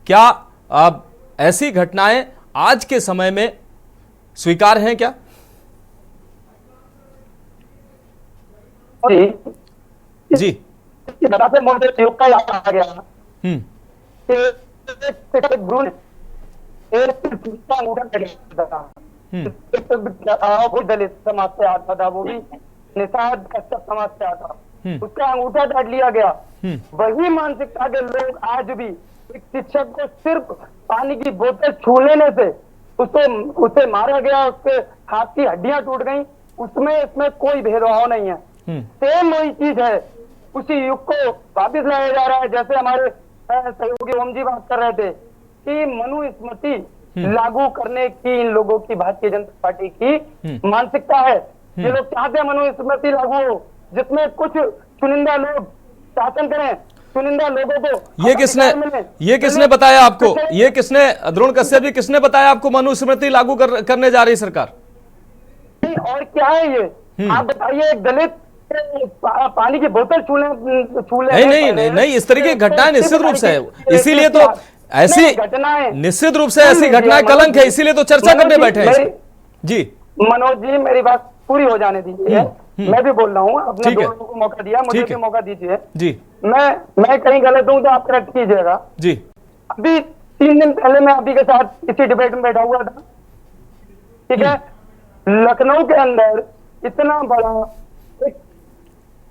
क्या अब ऐसी घटनाएं आज के समय में स्वीकार हैं क्या? जी दलित समाज से आता था, वो भी निषाद कश्यप समाज से आता, उसका अंगूठा काट लिया गया। वही मानसिकता के लोग आज भी एक शिक्षक को सिर्फ पानी की बोतल छू लेने से उसे मारा गया, उसके हाथ की हड्डियां टूट गई, उसमें इसमें कोई भेदभाव नहीं है। सेम वही चीज है, उसी युग को वापिस लाया जा रहा है। जैसे हमारे सहयोगी ओम जी बात कर रहे थे कि मनुस्मृति लागू करने की इन लोगों की, भारतीय जनता पार्टी की मानसिकता है। ये लोग चाहते हैं मनुस्मृति लागू हो, जिसमें कुछ चुनिंदा लोग शासन करें, चुनिंदा लोगों को। ये किसने बताया आपको? ये किसने, द्रोण कश्यप जी, किसने बताया आपको मनुस्मृति लागू करने जा रही सरकार? और क्या है ये, आप बताइए। एक दलित पानी की बोतल छू ले नहीं, इस तरीके की घटनाएं निश्चित रूप से है, इसीलिए तो ऐसी घटनाएं, निश्चित रूप से ऐसी घटनाएं कलंक है, इसीलिए तो चर्चा करने बैठे हैं जी। मनोज जी, मेरी बात पूरी हो जाने दीजिए। मैं भी बोल रहा हूँ, अपने दोनों को मौका दिया, मुझे भी मौका दीजिए जी। मैं कहीं गलत हूँ तो आप करेक्ट कीजिएगा जी। अभी 3 दिन पहले मैं अभी के साथ इसी डिबेट में बैठा हुआ था, ठीक है। लखनऊ के अंदर इतना बड़ा एक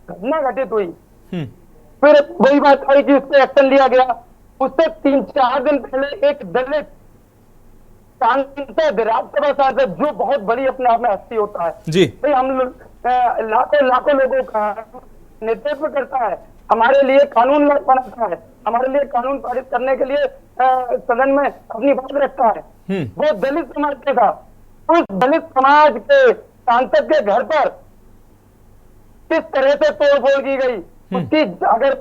घटना घटित हुई, फिर वही बात आई कि उस पर एक्शन लिया गया। उससे 3-4 दिन पहले एक दलित सांसद, राज्यसभा सांसद, जो बहुत बड़ी अपने आप में हस्ती होता है जी, भाई हम लाखों लोगों का नेतृत्व करता है, हमारे लिए कानून बनाता है, हमारे लिए कानून पारित करने के लिए सदन में अपनी बात रखता है, वो दलित समाज के था। उस दलित समाज के सांसद के घर पर किस तरह से तोड़फोड़ की गई, उसकी अगर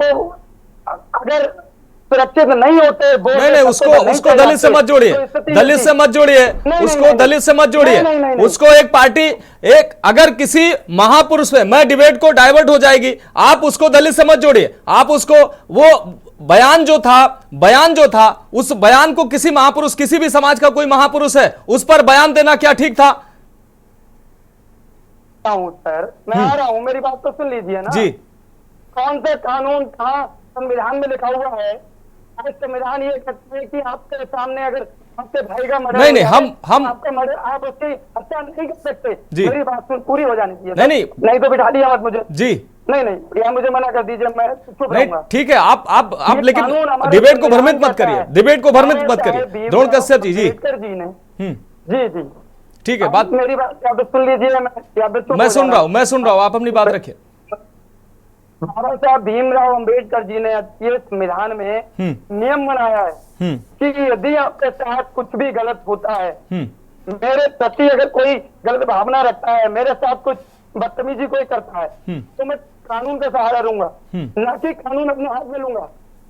सुरक्षित नहीं होते, नहीं, उसको दलित से मत जोड़िए, दलित से मत जोड़िए, उसको दलित से मत जोड़िए, उसको एक पार्टी, एक अगर किसी महापुरुष पे, मैं डिबेट को डाइवर्ट हो जाएगी, आप उसको दलित से मत जोड़िए। आप उसको, वो बयान जो था उस बयान को किसी महापुरुष, किसी भी समाज का कोई महापुरुष है, उस पर बयान देना क्या ठीक था? हूँ सर, मैं आ रहा हूँ, मेरी बात तो सुन लीजिए ना जी। कौन से कानून कहाँ संविधान में लिखा हुआ है? आज संविधान ये कहते हैं कि आपके सामने अगर आपके भाई का मर्डर नहीं, हम आपका मर्डर, आप उसकी हत्या नहीं कर सकते। जी। मेरी बात सुन, पूरी हो जानी चाहिए। नहीं तो बिठा दिया मत मुझे जी। नहीं या मुझे मना कर दीजिए, मैं चुप नहीं, रहूंगा। ठीक है, आप ये लेकिन कानून हमारे डिबेट को भ्रमित संविधान मत करिए, कहता है। डिबेट को भ्रमित मत चाहे करिए। भीमराव द्रोण कश्यप जी अम्बेडकर जी ने जी ठीक है, अब बात मेरी बात या तो सुन लीजिए, मैं सुन रहा हूँ, आप अपनी बात रखिए। बाबा साहब भीमराव अम्बेडकर जी ने ये संविधान में नियम बनाया है कि यदि आपके साथ कुछ भी गलत होता है, मेरे प्रति अगर कोई गलत भावना रखता है, मेरे साथ कुछ बदतमीजी कोई करता है, तो मैं कानून का सहारा लूंगा, न कि कानून अपने हाथ में लूंगा।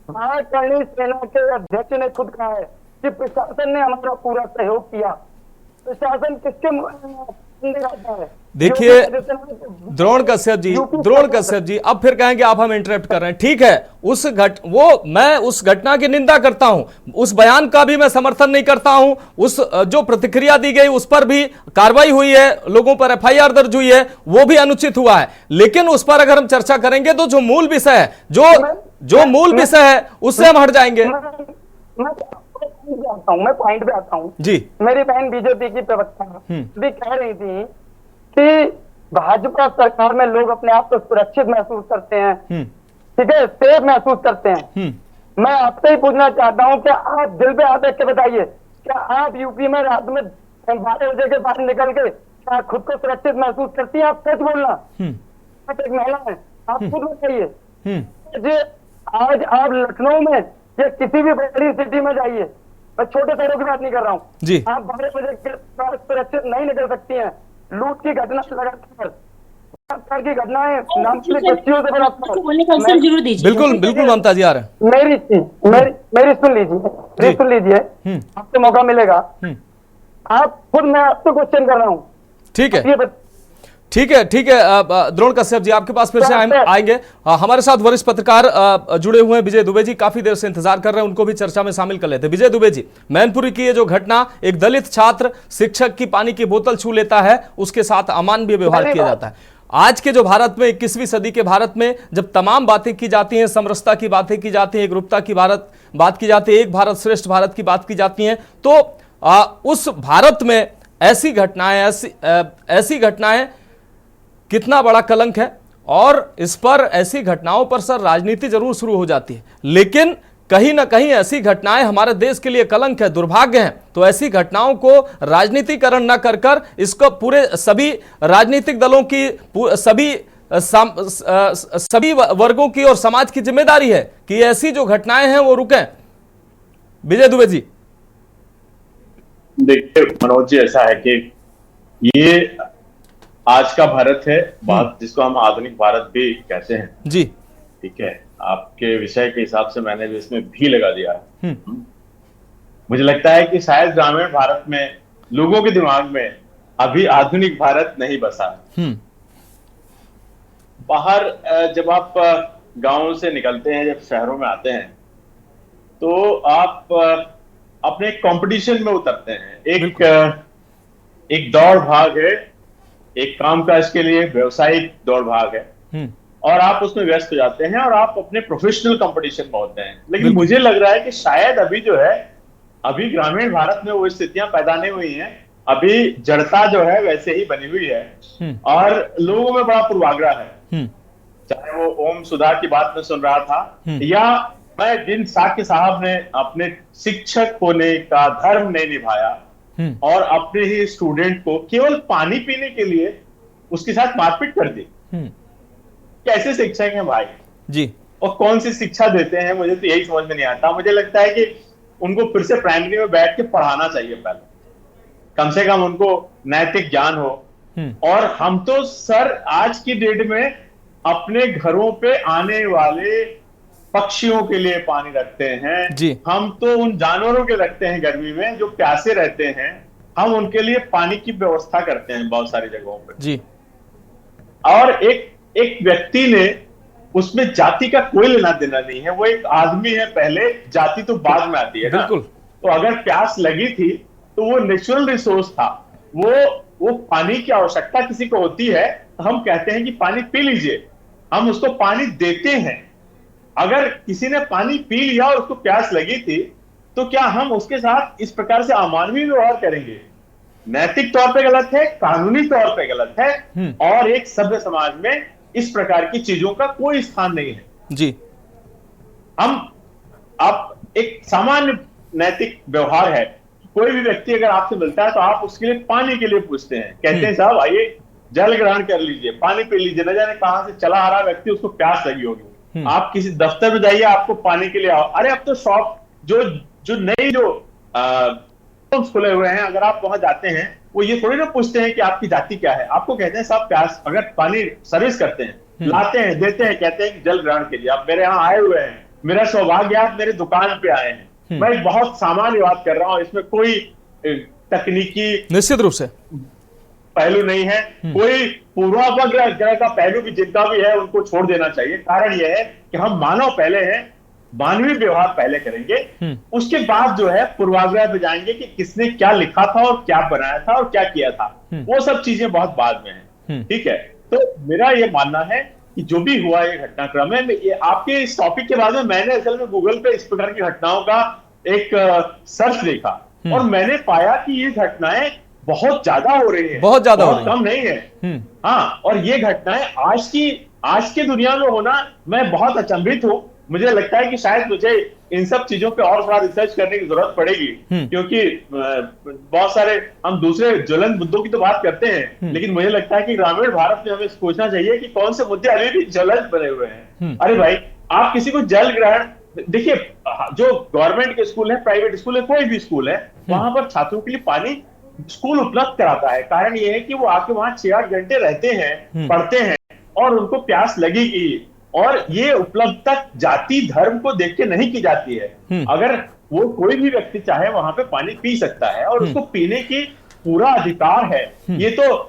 महाकर्णी सेना के अध्यक्ष ने खुद कहा है कि प्रशासन ने हमारा पूरा सहयोग किया। प्रशासन किसके रहता है? देखिए द्रोण कश्यप जी अब फिर कहेंगे आप हम इंटरप्ट कर रहे हैं। ठीक है, मैं उस घटना की निंदा करता हूं, उस बयान का भी मैं समर्थन नहीं करता हूं, उस जो प्रतिक्रिया दी गई उस पर भी कार्रवाई हुई है, लोगों पर एफआईआर दर्ज हुई है, वो भी अनुचित हुआ है। लेकिन उस पर अगर हम चर्चा करेंगे तो जो मूल विषय है, जो मूल विषय है उससे हम हट जाएंगे। मैं पॉइंट पे आता हूँ जी। मेरी बहन बीजेपी की प्रवक्ता भी कह रही थी कि भाजपा सरकार में लोग अपने आप को सुरक्षित महसूस करते हैं, ठीक है, सेफ महसूस करते हैं। मैं आपसे ही पूछना चाहता हूँ कि आप दिल पे हाथ रख के बताइए, क्या आप यूपी में रात में 12 बजे के बाद निकल के क्या खुद को सुरक्षित महसूस करती हैं? आप सच बोलना, आप एक महिला है, आप खुद बताइए। आज आप लखनऊ में या किसी भी बड़ी सिटी में जाइए, मैं छोटे शहरों की बात नहीं कर रहा हूँ जी, आप 12 बजे के बाद सुरक्षित नहीं निकल सकती हैं। लूट की घटना लगातार की घटनाएं बच्चियों से बलात्कार, जरूर दीजिए। बिल्कुल बिल्कुल ममता जी आ रहे हैं। मेरी सुन लीजिए, आपको मौका मिलेगा। आप खुद, मैं आपसे क्वेश्चन कर रहा हूँ। ठीक है द्रोण कश्यप जी आपके पास फिर से आएंगे। हमारे साथ वरिष्ठ पत्रकार जुड़े हुए हैं विजय दुबे जी, काफी देर से इंतजार कर रहे हैं, उनको भी चर्चा में शामिल कर लेते हैं। विजय दुबे जी, मैनपुरी की ये जो घटना, एक दलित छात्र शिक्षक की पानी की बोतल छू लेता है, उसके साथ अमानवीय व्यवहार किया जाता है। आज के जो भारत में 21वीं सदी के भारत में जब तमाम बातें की जाती हैं, समरसता की बातें की जाती हैं, एकरूपता की बात की जाती है, एक भारत श्रेष्ठ भारत की बात की जाती है, तो उस भारत में ऐसी घटनाएं कितना बड़ा कलंक है। और इस पर, ऐसी घटनाओं पर सर राजनीति जरूर शुरू हो जाती है, लेकिन कहीं ना कहीं ऐसी घटनाएं हमारे देश के लिए कलंक है, दुर्भाग्य है। तो ऐसी घटनाओं को राजनीतिकरण न कर इसको पूरे सभी राजनीतिक दलों की, सभी वर्गों की और समाज की जिम्मेदारी है कि ऐसी जो घटनाएं हैं वो रुकें। विजय दुबे जी। देखिए मनोज जी, ऐसा है कि ये आज का भारत है, जिसको हम आधुनिक भारत भी कहते हैं जी, ठीक है। आपके विषय के हिसाब से मैंने भी इसमें भी लगा दिया है। मुझे लगता है कि शायद ग्रामीण भारत में लोगों के दिमाग में अभी आधुनिक भारत नहीं बसा है। बाहर जब आप गांवों से निकलते हैं, जब शहरों में आते हैं, तो आप अपने कंपटीशन में उतरते हैं। एक दौड़ भाग है, एक कामकाज के लिए व्यवसायिक दौड़ भाग है, और आप उसमें व्यस्त हो जाते हैं और आप अपने प्रोफेशनल कंपटीशन में होते हैं। लेकिन मुझे लग रहा है कि शायद अभी जो है, अभी ग्रामीण भारत में वो स्थितियां पैदा नहीं हुई हैं, अभी जड़ता जो है वैसे ही बनी हुई है और लोगों में बड़ा पूर्वाग्रह है। चाहे वो ओम सुधार की बात में सुन रहा था, या मैं जिन साक्य साहब ने अपने शिक्षक होने का धर्म नहीं निभाया और अपने ही स्टूडेंट को केवल पानी पीने के लिए उसके साथ मारपीट कर दी, कैसे शिक्षक हैं भाई जी, और कौन सी शिक्षा देते हैं? मुझे तो यही समझ में नहीं आता। मुझे लगता है कि उनको फिर से प्राइमरी में बैठ के पढ़ाना चाहिए, पहले कम से कम उनको नैतिक ज्ञान हो। और हम तो सर आज की डेट में अपने घरों पे आने वाले पक्षियों के लिए पानी रखते हैं जी। हम तो उन जानवरों के रखते हैं गर्मी में जो प्यासे रहते हैं, हम उनके लिए पानी की व्यवस्था करते हैं बहुत सारी जगहों पे जी। और एक व्यक्ति ने उसमें जाति का कोई लेना देना नहीं है, वो एक आदमी है पहले, जाति तो बाद में आती है ना। तो अगर प्यास लगी थी तो वो नेचुरल रिसोर्स था, वो वो पानी की आवश्यकता किसी को होती है तो हम कहते हैं कि पानी पी लीजिए, हम उसको पानी देते हैं। अगर किसी ने पानी पी लिया और उसको प्यास लगी थी तो क्या हम उसके साथ इस प्रकार से अमानवीय व्यवहार करेंगे? नैतिक तौर पे गलत है, कानूनी तौर पे गलत है, और एक सभ्य समाज में इस प्रकार की चीजों का कोई स्थान नहीं है जी। आप एक सामान्य नैतिक व्यवहार है, कोई भी व्यक्ति अगर आपसे मिलता है तो आप उसके लिए पानी के लिए पूछते हैं, कहते हैं साहब आइए जल ग्रहण कर लीजिए, पानी पी लीजिए। न जाने कहां से चला आ रहा व्यक्ति, उसको प्यास लगी होगी। आप किसी दफ्तर में जाइए, आपको पानी के लिए आओ, अरे अब तो शॉप जो नई खुले हुए हैं, अगर आप वहां जाते हैं वो ये थोड़ी ना पूछते हैं कि आपकी जाति क्या है, आपको कहते हैं साहब प्यास, अगर पानी सर्विस करते हैं, लाते हैं, देते हैं, कहते हैं कि जल ग्रहण कीजिए, आप मेरे यहाँ आए हुए हैं, मेरा सौभाग्य आप मेरे दुकान पे आए हैं। मैं एक बहुत सामान्य बात कर रहा हूं, इसमें कोई तकनीकी निश्चित रूप से पहलू नहीं है, कोई पूर्वाग्रह का पहलू भी जितना भी है उनको छोड़ देना चाहिए। कारण यह है कि हम मानव पहले हैं, मानवीय व्यवहार पहले करेंगे, उसके बाद जो है पूर्वाग्रह पे जाएंगे कि किसने क्या लिखा था और क्या बनाया था और क्या किया था, वो सब चीजें बहुत बाद में हैं। ठीक है, तो मेरा ये मानना है कि जो भी हुआ ये घटनाक्रम है, ये आपके इस टॉपिक के बाद में मैंने असल में गूगल पे इस प्रकार की घटनाओं का एक सर्च देखा और मैंने पाया कि ये घटनाएं बहुत ज्यादा हो रही है, बहुत ज्यादा हो रही कम नहीं है। हाँ, और ये घटनाएं आज की दुनिया में होना, मैं बहुत अचंभित हूं। मुझे लगता है कि शायद मुझे इन सब चीजों पे और थोड़ा रिसर्च करने की जरूरत पड़ेगी, क्योंकि बहुत सारे हम दूसरे ज्वलंत मुद्दों की तो बात करते हैं, लेकिन मुझे लगता है कि ग्रामीण भारत में हमें सोचना चाहिए कि कौन से मुद्दे अभी भी ज्वलंत बने हुए हैं। अरे भाई, आप किसी को जल ग्रहण, देखिए जो गवर्नमेंट के स्कूल है, प्राइवेट स्कूल है, कोई भी स्कूल है, वहां पर छात्रों के लिए पानी स्कूल उपलब्ध कराता है। कारण यह है कि वो आके वहां 6-8 घंटे रहते हैं, पढ़ते हैं और उनको प्यास लगेगी, और ये उपलब्धता जाति धर्म को देख के नहीं की जाती है। अगर वो कोई भी व्यक्ति चाहे वहां पे पानी पी सकता है और उसको पीने की पूरा अधिकार है। ये तो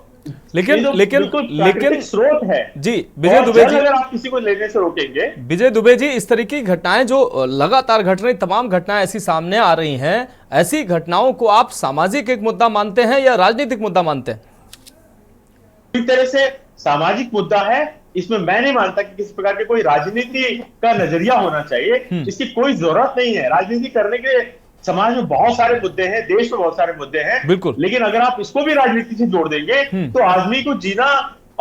लेकिन स्रोत है जी। विजय दुबे जी, अगर आप किसी को लेने से रोकेंगे, विजय दुबे जी, इस तरीके की घटनाएं जो लगातार घट रही, तमाम घटनाएं ऐसी सामने आ रही हैं, ऐसी घटनाओं को आप सामाजिक एक मुद्दा मानते हैं या राजनीतिक मुद्दा मानते हैं? पूरी तरह से सामाजिक मुद्दा है। इसमें मैं नहीं मानता कि किसी प्रकार के कोई राजनीति का नजरिया होना चाहिए, इसकी कोई जरूरत नहीं है। राजनीति करने के समाज में बहुत सारे मुद्दे हैं, देश में बहुत सारे मुद्दे हैं, बिल्कुल, लेकिन अगर आप इसको भी राजनीति से जोड़ देंगे तो आदमी को जीना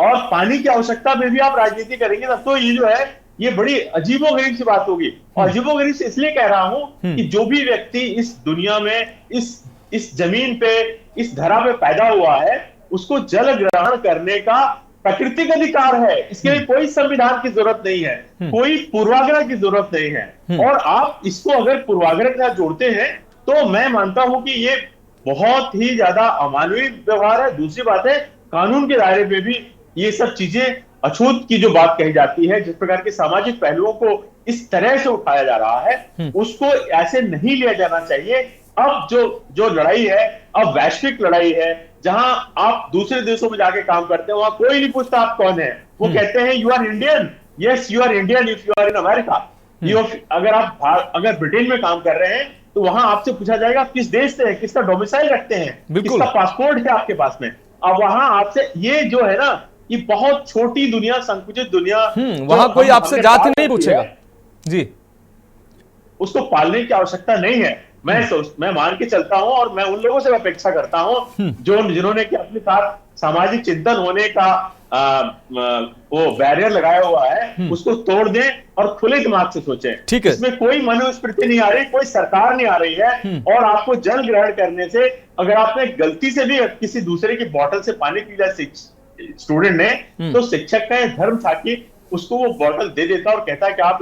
और पानी की आवश्यकता में भी आप राजनीति करेंगे, तब तो ये जो है ये बड़ी अजीबोगरीब सी बात होगी। और अजीबोगरीब से इसलिए कह रहा हूं कि जो भी व्यक्ति इस दुनिया में, इस जमीन पे, इस धरा पे पैदा हुआ है, उसको जल ग्रहण करने का प्राकृतिक अधिकार है। इसके लिए कोई संविधान की जरूरत नहीं है, कोई पूर्वाग्रह की जरूरत नहीं है। और आप इसको अगर पूर्वाग्रह के साथ जोड़ते हैं तो मैं मानता हूं कि ये बहुत ही ज्यादा अमानवीय व्यवहार है। दूसरी बात है, कानून के दायरे में भी ये सब चीजें, अछूत की जो बात कही जाती है, जिस प्रकार के सामाजिक पहलुओं को इस तरह से उठाया जा रहा है, उसको ऐसे नहीं लिया जाना चाहिए। अब जो लड़ाई है, अब वैश्विक लड़ाई है, जहां आप दूसरे देशों में जाके काम करते हैं, वहां कोई नहीं पूछता आप कौन है, वो कहते हैं you are Indian, yes you are Indian if you are in America. अगर ब्रिटेन में काम कर रहे हैं तो वहां आपसे पूछा जाएगा आप किस देश से हैं, किसका डोमिसाइल रखते हैं, किसका पासपोर्ट है आपके पास में। अब वहां आपसे ये जो है ना, ये बहुत छोटी दुनिया, संकुचित दुनिया, वहां कोई आपसे जाति नहीं पूछेगा जी, उसको पालने की आवश्यकता नहीं है। मैं मान के चलता हूं और मैं उन लोगों से अपेक्षा करता हूं जिन्होंने कि अपने साथ सामाजिक चिंतन होने का वो बैरियर लगाया हुआ है, उसको तोड़ दें और खुले दिमाग से सोचें। ठीक है, इसमें कोई मनुस्मृति नहीं आ रही, कोई सरकार नहीं आ रही है। और आपको जल ग्रहण करने से, अगर आपने गलती से भी किसी दूसरे की बोतल से पानी पी लिया स्टूडेंट ने, तो शिक्षक का यह धर्म था कि उसको वो बोतल दे देता और कहता है कि आप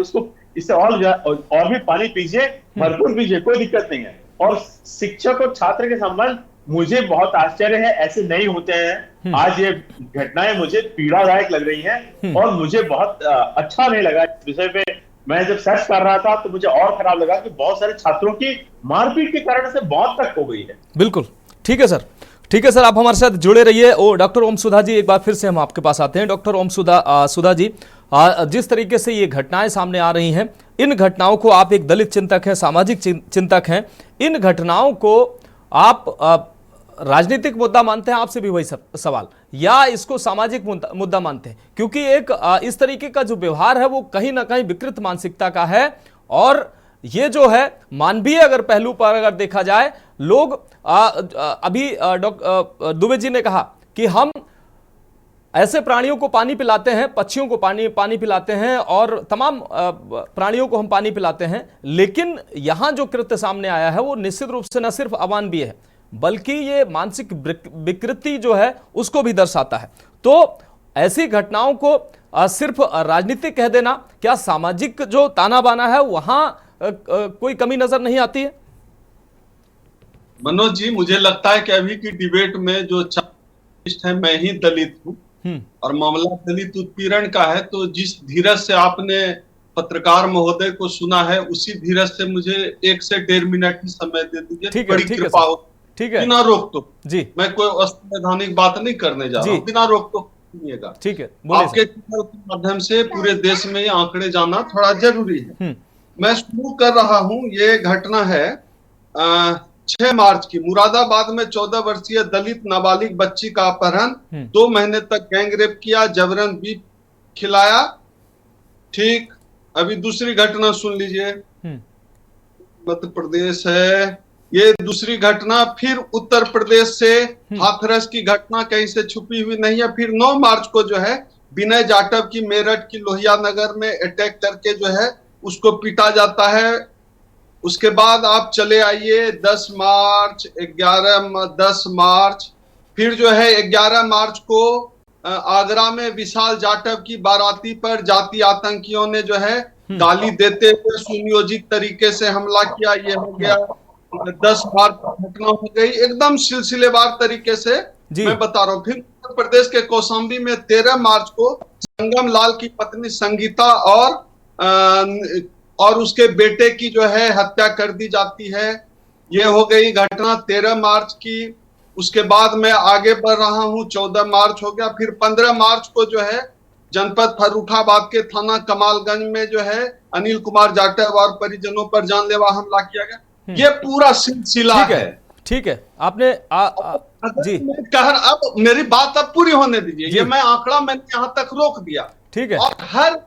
इससे और भी पानी पीजिए, भरपूर पीजिए, कोई दिक्कत नहीं है। और शिक्षक और छात्र के संबंध, मुझे बहुत आश्चर्य है, ऐसे नहीं होते हैं। आज ये घटनाएं मुझे पीड़ादायक लग रही हैं और मुझे बहुत अच्छा नहीं लगा इस विषय पे। मैं जब सर्च कर रहा था तो मुझे और खराब लगा कि बहुत सारे छात्रों की मारपीट के कारण से मौत तक हो गई है। बिल्कुल ठीक है सर, ठीक है सर, आप हमारे साथ जुड़े रहिए। डॉक्टर ओम सुधा जी, एक बार फिर से हम आपके पास आते हैं। डॉक्टर ओम सुधा जी, जिस तरीके से ये घटनाएं सामने आ रही हैं, इन घटनाओं को, आप एक दलित चिंतक हैं, सामाजिक चिंतक हैं, इन घटनाओं को आप राजनीतिक मुद्दा मानते हैं, आपसे भी वही सवाल, या इसको सामाजिक मुद्दा मानते हैं? क्योंकि एक इस तरीके का जो व्यवहार है वो कहीं ना कहीं विकृत मानसिकता का है, और ये जो है मानवीय अगर पहलू पर अगर देखा जाए, लोग अभी डॉक्टर दुबे जी ने कहा कि हम ऐसे प्राणियों को पानी पिलाते हैं, पक्षियों को पानी पिलाते हैं और तमाम प्राणियों को हम पानी पिलाते हैं, लेकिन यहां जो कृत्य सामने आया है वो निश्चित रूप से न सिर्फ अमानवीय है बल्कि ये मानसिक विकृति जो है उसको भी दर्शाता है। तो ऐसी घटनाओं को सिर्फ राजनीतिक कह देना, क्या सामाजिक जो ताना बाना है वहां कोई कमी नजर नहीं आती है? मनोज जी, मुझे लगता है कि अभी की डिबेट में जो है, मैं ही दलित हूँ और मामला दलित उत्पीड़न का है, तो जिस धीरज से आपने पत्रकार महोदय को सुना है उसी धीरज से मुझे 1 से 1.5 मिनट ही समय दे दीजिए। बड़ी कृपा हो, ठीक है, बिना रोक टोक जी, मैं कोई असंवैधानिक बात नहीं करने जा रहा हूँ, बिना रोक टोक सुनिएगा, ठीक है? आपके चैनल के माध्यम से पूरे देश में ये आंकड़े जाना थोड़ा जरूरी है। मैं शुरू कर रहा हूँ, ये घटना है 6 मार्च की, मुरादाबाद में 14 वर्षीय दलित नाबालिग बच्ची का अपहरण, 2 महीने तक गैंग रेप किया, जबरन बीफ खिलाया। ठीक, अभी दूसरी घटना सुन लीजिए, मध्य प्रदेश है ये दूसरी घटना, फिर उत्तर प्रदेश से हाथरस की घटना कहीं से छुपी हुई नहीं है। फिर 9 मार्च को जो है विनय जाटव की मेरठ की लोहिया नगर में अटैक करके जो है उसको पीटा जाता है। उसके बाद आप चले आइए 10 मार्च, 10 मार्च, फिर जो है 11 मार्च को आगरा में विशाल जाटव की बाराती पर जाति आतंकियों ने जो है गाली देते हुए सुनियोजित तरीके से हमला किया। ये हो गया 10 मार्च घटना हो गई, एकदम सिलसिलेवार तरीके से मैं बता रहा हूँ। फिर उत्तर प्रदेश के कौशाम्बी में 13 मार्च को संगम लाल की पत्नी संगीता और उसके बेटे की जो है हत्या कर दी जाती है। ये हो गई घटना 13 मार्च की। उसके बाद मैं आगे बढ़ रहा हूँ, 14 मार्च हो गया। फिर 15 मार्च को जो है जनपद फर्रुखाबाद के थाना कमालगंज में जो है अनिल कुमार जाटव और परिजनों पर जानलेवा हमला किया गया। ये पूरा सिलसिला है। ठीक है, आपने जी अब मेरी बात अब पूरी होने दीजिए। ये मैं आंकड़ा मैंने यहाँ तक रोक दिया, ठीक है। और हर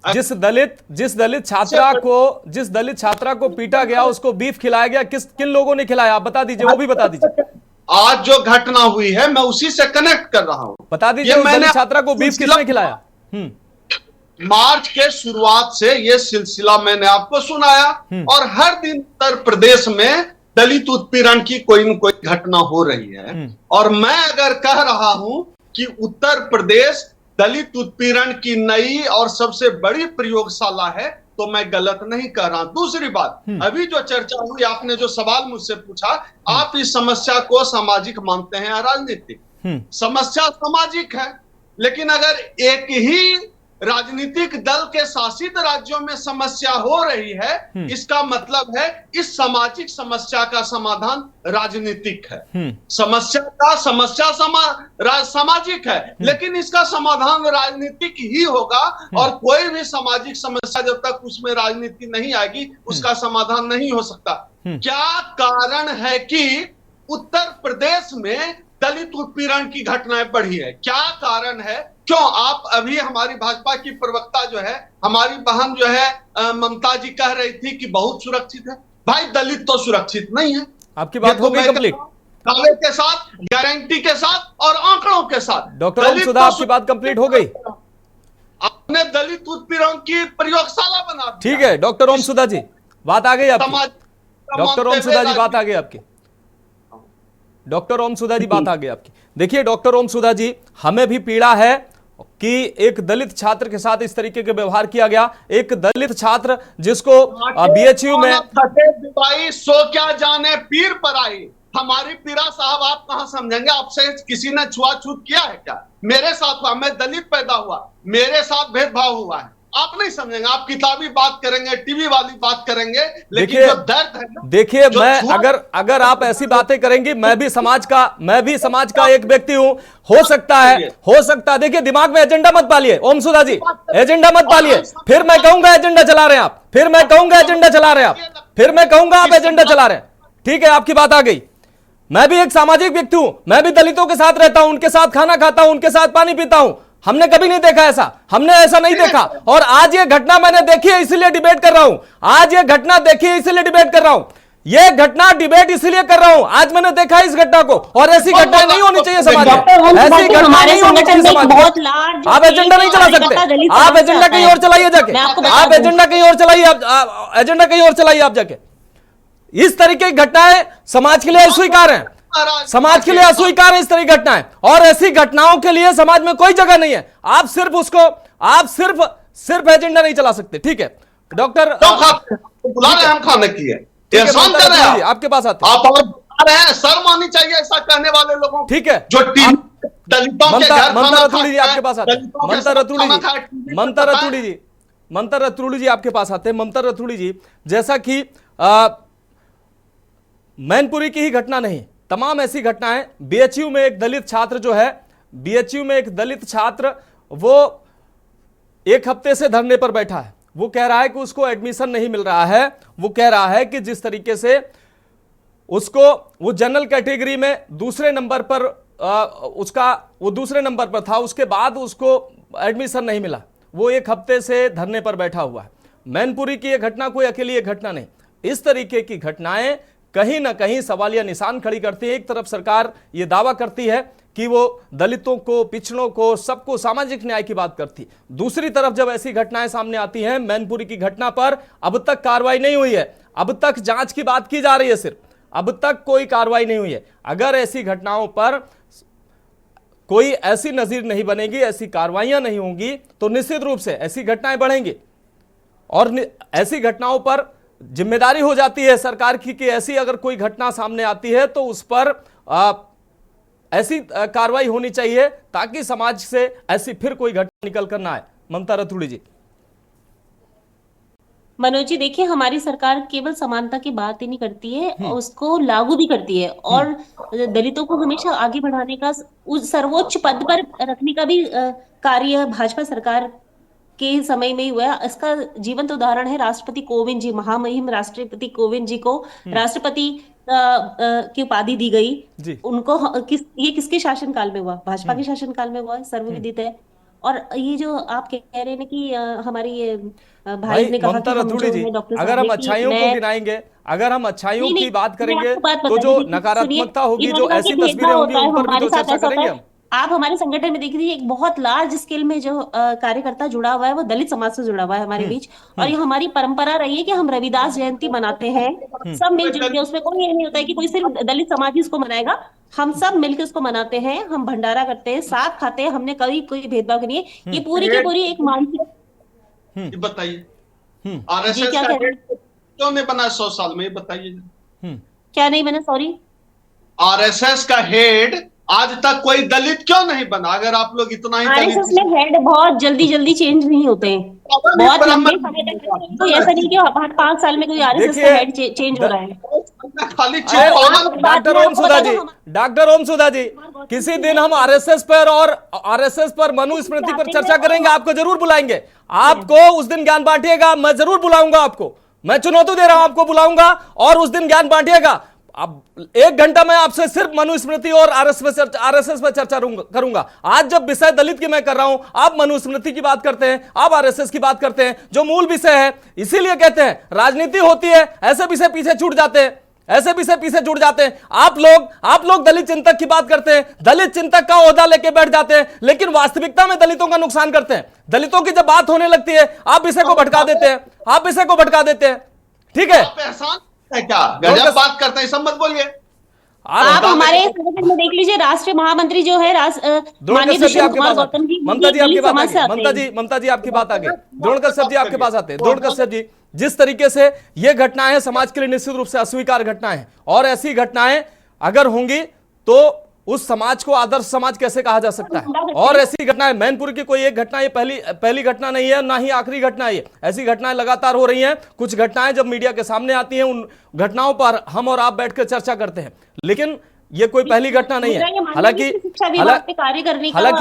जिस दलित छात्रा को पीटा गया, उसको बीफ खिलाया गया, किन लोगों ने खिलाया आप बता दीजिए, वो भी बता दीजिए। आज जो घटना हुई है मैं उसी से कनेक्ट कर रहा हूँ, बता दीजिए। दलित छात्रा को बीफ किसने खिलाया? मार्च के शुरुआत से ये सिलसिला मैंने आपको सुनाया, और हर दिन उत्तर प्रदेश में दलित उत्पीड़न की कोई न कोई घटना हो रही है। और मैं अगर कह रहा हूं कि उत्तर प्रदेश दलित उत्पीड़न की नई और सबसे बड़ी प्रयोगशाला है, तो मैं गलत नहीं कह रहा। दूसरी बात, अभी जो चर्चा हुई, आपने जो सवाल मुझसे पूछा, आप इस समस्या को सामाजिक मानते हैं या राजनीतिक? समस्या सामाजिक है, लेकिन अगर एक ही राजनीतिक दल के शासित राज्यों में समस्या हो रही है, इसका मतलब है इस सामाजिक समस्या का समाधान राजनीतिक है। समस्या सामाजिक है, लेकिन इसका समाधान राजनीतिक ही होगा। और कोई भी सामाजिक समस्या जब तक उसमें राजनीति नहीं आएगी, उसका समाधान नहीं हो सकता। क्या कारण है कि उत्तर प्रदेश में दलित उत्पीड़न की घटनाएं बढ़ी है? क्या कारण है? क्यों? आप अभी हमारी भाजपा की प्रवक्ता जो है, हमारी बहन जो है ममता जी कह रही थी कि बहुत सुरक्षित है। भाई दलित तो सुरक्षित नहीं है। आपकी बात हो गई कंप्लीट, दावे के साथ, गारंटी के साथ और आंकड़ों के साथ। डॉक्टर ओम सुधा, आपकी बात कंप्लीट हो गई। आपने दलित उत्पीड़न की प्रयोगशाला बना दी। ठीक है डॉक्टर ओम सुधा जी, बात आ गई आपकी। डॉक्टर ओम सुधा जी, बात आ गई आपकी। डॉक्टर ओम सुधा जी, बात आ गई आपकी। देखिए डॉक्टर ओम सुधा जी, हमें भी पीड़ा है कि एक दलित छात्र के साथ इस तरीके के व्यवहार किया गया। एक दलित छात्र जिसको बीएचयू में सो क्या जाने पीर पर आई। हमारी पीड़ा साहब आप कहां समझेंगे? आपसे किसी ने छुआछूत किया है क्या? मेरे साथ हुआ, मैं दलित पैदा हुआ, मेरे साथ भेदभाव हुआ है। आप नहीं समझेंगे, आप किताबी बात करेंगे, टीवी वाली बात करेंगे, लेकिन जो दर्द है ना, देखिए मैं अगर आप ऐसी बातें करेंगी, मैं भी समाज का एक व्यक्ति हूं। हो सकता है देखिए, दिमाग में एजेंडा मत पालिए ओम सुधा जी, एजेंडा मत पालिए। फिर मैं कहूंगा एजेंडा चला रहे हैं आप, फिर मैं कहूंगा आप एजेंडा चला रहे हैं। ठीक है, आपकी बात आ गई। मैं भी एक सामाजिक व्यक्ति हूं, मैं भी दलितों के साथ रहता हूं, उनके साथ खाना खाता हूं, उनके साथ पानी पीता हूं। हमने कभी नहीं देखा ऐसा, हमने ऐसा नहीं देखा। और आज ये घटना मैंने देखी है इसलिए डिबेट कर रहा हूं, आज ये घटना देखी है इसलिए डिबेट कर रहा हूं, ये घटना डिबेट इसलिए कर रहा हूं, आज मैंने देखा इस घटना को। और ऐसी घटनाएं नहीं होनी चाहिए समाज में, ऐसी घटनाएं नहीं होनी चाहिए समाज में। आप एजेंडा नहीं चला सकते, आप एजेंडा कहीं और चलाइए जाके, आप एजेंडा कहीं और चलाइए, एजेंडा कहीं और चलाइए आप जाके। इस तरीके की घटनाएं समाज के लिए अस्वीकार है, समाज के लिए अस्वीकार है इस तरह की घटनाएं, और ऐसी घटनाओं के लिए समाज में कोई जगह नहीं है। आप सिर्फ उसको, आप सिर्फ एजेंडा नहीं चला सकते। ठीक है डॉक्टर, बुला रहे हैं हम खाने के लिए, एहसान कर रहे हैं, आपके पास आते आप और बुला रहे हैं, शर्म आनी चाहिए ऐसा कहने वाले लोगों। ठीक है, जो दलितों के घर ममता रतूड़ी जी आपके पास आते हैं, ममता रतूड़ी जी आपके पास आते हैं। ममता रतूड़ी जी, जैसा कि मैनपुरी की ही घटना नहीं, तमाम ऐसी घटनाएं, बीएचयू में एक दलित छात्र जो है, बीएचयू में एक दलित छात्र वो 1 हफ्ते से धरने पर बैठा है। वो कह रहा है कि उसको एडमिशन नहीं मिल रहा है। वो कह रहा है कि जिस तरीके से उसको, वो जनरल कैटेगरी में दूसरे नंबर पर वो दूसरे नंबर पर था, उसके बाद उसको एडमिशन नहीं मिला। वो 1 हफ्ते से धरने पर बैठा हुआ है। मैनपुरी की यह घटना कोई अकेली एक घटना नहीं, इस तरीके की घटनाएं कहीं ना कहीं सवालिया निशान खड़ी करती है। एक तरफ सरकार ये दावा करती है कि वो दलितों को, पिछड़ों को, सबको सामाजिक न्याय की बात करती, दूसरी तरफ जब ऐसी घटनाएं सामने आती हैं, मैनपुरी की घटना पर अब तक कार्रवाई नहीं हुई है, अब तक जांच की बात की जा रही है, सिर्फ अब तक कोई कार्रवाई नहीं हुई है। अगर ऐसी घटनाओं पर कोई ऐसी नजीर नहीं बनेगी, ऐसी कार्रवाइयां नहीं होंगी, तो निश्चित रूप से ऐसी घटनाएं बढ़ेंगी। और ऐसी घटनाओं पर जिम्मेदारी हो जाती है सरकार की कि ऐसी अगर कोई घटना सामने आती है तो उस पर ऐसी कार्रवाई होनी चाहिए ताकि समाज से ऐसी फिर कोई घटना निकल कर ना आए। ममता रतूड़ी जी। मनोज जी, देखिए हमारी सरकार केवल समानता की बात ही नहीं करती है, उसको लागू भी करती है, और दलितों को हमेशा आगे बढ़ाने का, उस सर्वोच्च पद पर रखने का भी कार्य भाजपा सरकार के समय में ही हुआ है। इसका जीवंत उदाहरण है राष्ट्रपति कोविंद जी, महामहिम राष्ट्रपति कोविंद जी को राष्ट्रपति की उपाधि दी गई। उनको ये किसके शासनकाल में हुआ? भाजपा के शासनकाल में हुआ है, सर्वविदित है। और ये जो आप कह रहे हैं कि हमारी भाई ने कहा कि हम जो है डॉक्टर, अगर हम अच्छाइयों को गिनाएंगे, अगर हम अच्छाइयों की बात करेंगे तो जो नकारात्मकता होगी, जो ऐसी तस्वीरें होंगी, उन पर भी तो चर्चा करेंगे हम। आप हमारे संगठन में देख लीजिए, एक बहुत लार्ज स्केल में जो कार्यकर्ता जुड़ा हुआ है वो दलित समाज से जुड़ा हुआ है हमारे बीच। और ये हमारी परंपरा रही है कि हम रविदास जयंती मनाते हैं सब मिलजुल के, उसमें कोई ये नहीं होता है कि कोई सिर्फ दलित समाज ही इसको मनाएगा, हम सब मिलकर उसको मनाते हैं, हम भंडारा करते हैं, साथ खाते हैं, हमने कभी कोई भेदभाव नहीं है। ये पूरी की पूरी एक मानसिक। बताइए आरएसएस क्यों नहीं बना 100 साल में, बताइए क्या नहीं बना? सॉरी, आरएसएस का हेड आज तक कोई दलित क्यों नहीं बना? अगर आप लोग इतना ही आरएसएस में हेड बहुत जल्दी चेंज नहीं होते हैं, बहुत लंबे समय तक। कोई ऐसा नहीं कि हर 5 साल में कोई आरएसएस का हेड चेंज हो रहा है। डॉक्टर ओम सुधा जी, किसी दिन हम आरएसएस पर और आरएसएस पर मनुस्मृति पर चर्चा करेंगे, आपको जरूर बुलाएंगे। आपको उस दिन ज्ञान बांटिएगा, मैं जरूर बुलाऊंगा आपको, मैं चुनौती दे रहा हूं, आपको बुलाऊंगा और उस दिन ज्ञान बांटिएगा। अब 1 घंटा मैं आपसे सिर्फ मनुस्मृति और आरएसएस पर चर्चा करूंगा। आज जब विषय दलित की मैं कर रहा हूं, आप मनुस्मृति की बात करते हैं, आप आरएसएस की बात करते हैं, जो मूल विषय है। इसीलिए कहते हैं राजनीति होती है, ऐसे विषय पीछे छूट जाते हैं, ऐसे विषय पीछे जुड़ जाते हैं। आप लोग दलित चिंतक की बात करते हैं, दलित चिंतक का ओहदा लेके बैठ जाते हैं, लेकिन वास्तविकता में दलितों का नुकसान करते हैं। दलितों की जब बात होने लगती है, आप विषय को भटका देते हैं, आप विषय को भटका देते हैं। ठीक है, क्या गजब बात करते हैं, सब मत बोलिए। आप हमारे संगठन में देख लीजिए, राष्ट्रीय महामंत्री जो है माननीय दुष्यंत कुमार गौतम जी, ममता जी आपकी बात आगे, ममता जी आपकी बात आगे, द्रोण कश्यप जी आपके पास आते हैं। द्रोण कश्यप जी, जिस तरीके से ये घटनाएं समाज के लिए निश्चित रूप से अस्वीकार घटनाएं हैं, और ऐसी घटनाएं अगर होंगी तो उस समाज को आदर्श समाज कैसे कहा जा सकता है? और ऐसी घटनाएं, मैनपुर की कोई एक घटना ये पहली घटना नहीं है, ना ही आखिरी घटना है। ऐसी घटनाएं लगातार हो रही हैं। कुछ घटनाएं जब मीडिया के सामने आती हैं, उन घटनाओं पर हम और आप बैठकर चर्चा करते हैं, लेकिन ये कोई पहली घटना नहीं है। हालांकि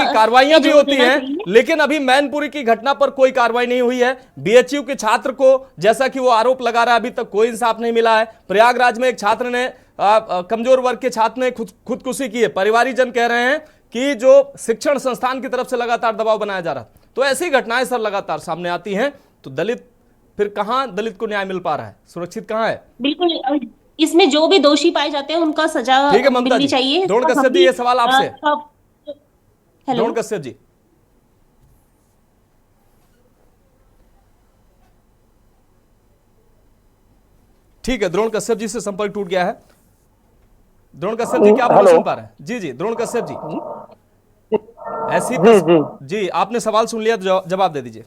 कार्रवाइयां भी होती हैं, लेकिन अभी मैनपुरी की घटना पर कोई कार्रवाई नहीं हुई है। बीएचयू के छात्र को, जैसा कि वो आरोप लगा रहा है, अभी तक कोई इंसाफ नहीं मिला है। प्रयागराज में एक छात्र ने कमजोर वर्ग के छात्र ने खुदकुशी की है। परिवारीजन कह रहे हैं कि जो शिक्षण संस्थान की तरफ से लगातार दबाव बनाया जा रहा, तो ऐसी घटनाएं सर लगातार सामने आती हैं, तो दलित फिर कहां दलित को न्याय मिल पा रहा है, सुरक्षित कहां है? बिल्कुल, इसमें जो भी दोषी पाए जाते हैं उनका सजा ठीक है ममता मिलनी जी। चाहिए। द्रोण कश्यप जी, ये सवाल आपसे। हेलो द्रोण कश्यप जी, ठीक है, द्रोण कश्यप जी से संपर्क टूट गया है। द्रोण कश्यप जी क्या आप सुन पा रहे हैं? जी जी, द्रोण कश्यप जी, ऐसी जी आपने सवाल सुन लिया तो जवाब दे दीजिए।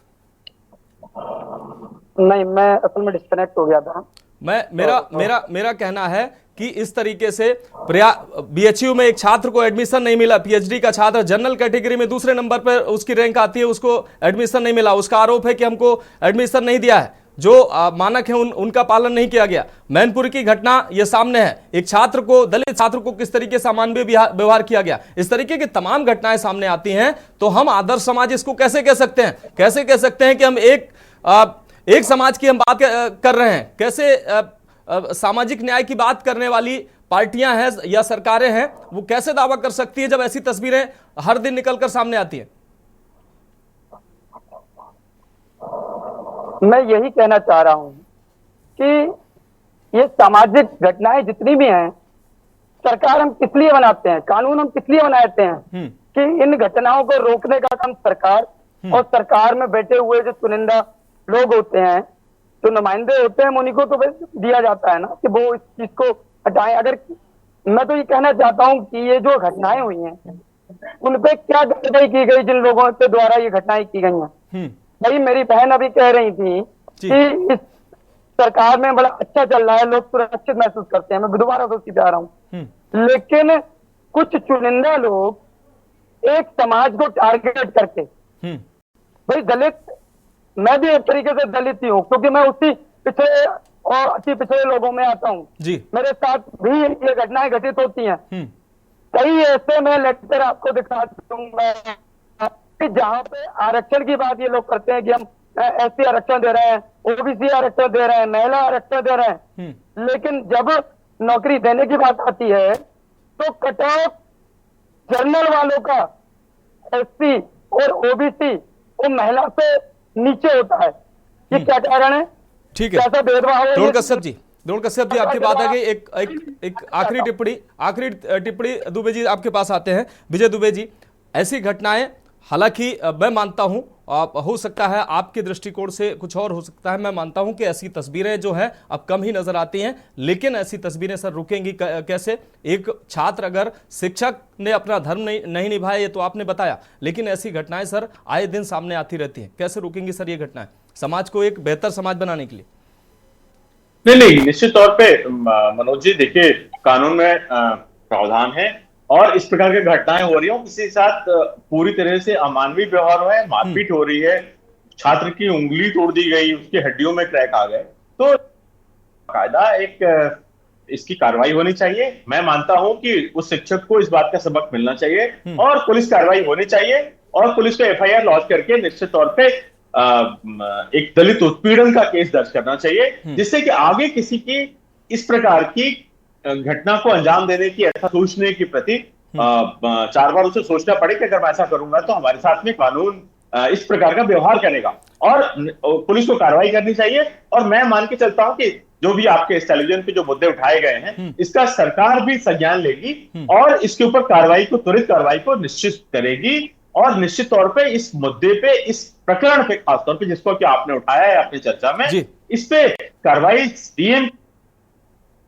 नहीं, मैं असल में डिस्कनेक्ट हो गया था। मेरा कहना है कि इस तरीके से बीएचयू में एक छात्र को एडमिशन नहीं मिला, पीएचडी का छात्र जनरल कैटेगरी में दूसरे नंबर पर उसकी रैंक आती है, उसको एडमिशन नहीं मिला, उसका आरोप है कि हमको एडमिशन नहीं दिया है, जो मानक है उनका पालन नहीं किया गया। मैनपुरी की घटना ये सामने है, एक छात्र को, दलित छात्र को किस तरीके से अमानवीय व्यवहार किया गया, इस तरीके की तमाम घटनाएं सामने आती हैं। तो हम आदर्श समाज इसको कैसे कह सकते हैं? कैसे कह सकते हैं कि हम एक समाज की हम बात कर रहे हैं? कैसे सामाजिक न्याय की बात करने वाली पार्टियां हैं या सरकारें हैं, वो कैसे दावा कर सकती है जब ऐसी तस्वीरें हर दिन निकलकर सामने आती हैं? मैं यही कहना चाह रहा हूं कि ये सामाजिक घटनाएं जितनी भी हैं, सरकार हम किस लिए बनाते हैं, कानून हम किस लिए बनाते हैं कि इन घटनाओं को रोकने का काम सरकार और सरकार में बैठे हुए जो चुनिंदा लोग होते हैं, जो नुमाइंदे होते हैं, उन्हीं को तो दिया जाता है ना कि वो इस चीज को हटाएं। अगर मैं तो ये कहना चाहता हूं कि ये जो घटनाएं हुई हैं उन पे क्या कार्रवाई की गई, जिन लोगों के द्वारा ये घटनाएं की गई हैं। भाई मेरी बहन अभी कह रही थी कि इस सरकार में बड़ा अच्छा चल रहा है, लोग सुरक्षित महसूस करते हैं। मैं दोबारा दोस्ती पे आ रहा हूँ, लेकिन कुछ चुनिंदा लोग एक समाज को टारगेट करके, भाई दलित, मैं भी एक तरीके से दलित ही हूँ क्योंकि मैं उसी पिछड़े और अति पिछड़े लोगों में आता हूँ, मेरे साथ भी ये घटनाएं घटित होती हैं। कई ऐसे मैं लेक्चर आपको दिखा दूंगा कि जहाँ पे आरक्षण की बात ये लोग करते हैं कि हम एससी आरक्षण दे रहे हैं, ओबीसी आरक्षण दे रहे हैं, महिला आरक्षण दे रहे हैं, लेकिन जब नौकरी देने की बात आती है तो कट ऑफ जनरल वालों का एससी और ओबीसी वो महिला से नीचे होता है। ये क्या कारण है? ठीक है, कैसा भेदभाव है? द्रोण कश्यप जी आपकी बात आ गई। एक आखिरी टिप्पणी दुबे जी आपके पास आते हैं। विजय दुबे जी, ऐसी घटनाएं, हालांकि मैं मानता हूं हो सकता है आपके दृष्टिकोण से कुछ और हो सकता है, मैं मानता हूं कि ऐसी तस्वीरें जो है अब कम ही नजर आती हैं, लेकिन ऐसी तस्वीरें सर रुकेंगी कैसे? एक छात्र, अगर शिक्षक ने अपना धर्म नहीं निभाया, ये तो आपने बताया, लेकिन ऐसी घटनाएं सर आए दिन सामने आती रहती हैं। कैसे रुकेंगी सर ये घटनाएं, समाज को एक बेहतर समाज बनाने के लिए? नहीं, निश्चित तौर पे मनोज जी, देखिए कानून में प्रावधान है और इस प्रकार की घटनाएं हो रही हो, किसी के साथ पूरी तरह से अमानवीय व्यवहार हो है, मारपीट हो रही है, छात्र की उंगली तोड़ दी गई, उसकी हड्डियों में क्रैक आ गए, तो कायदा एक इसकी कार्रवाई होनी चाहिए। मैं मानता हूं कि उस शिक्षक को इस बात का सबक मिलना चाहिए और पुलिस कार्रवाई होनी चाहिए और पुलिस को एफआईआर लॉन्च करके निश्चित तौर पे एक दलित उत्पीड़न का केस दर्ज करना चाहिए, जिससे कि आगे किसी की इस प्रकार की घटना को अंजाम देने की अथवा सोचने के प्रति 4 बार उसे सोचना पड़े कि अगर मैं ऐसा करूंगा तो हमारे साथ में कानून इस प्रकार का व्यवहार करेगा और पुलिस को कार्रवाई करनी चाहिए। और मैं मान के चलता हूं कि जो भी आपके इस टेलीविजन पे जो मुद्दे उठाए गए हैं, इसका सरकार भी संज्ञान लेगी और इसके ऊपर कार्रवाई को, त्वरित कार्रवाई को निश्चित करेगी और निश्चित तौर पे इस मुद्दे पे, इस प्रकरण पे खासतौर पे जिसको कि आपने उठाया है अपनी चर्चा में, इस पे कार्रवाई डीएम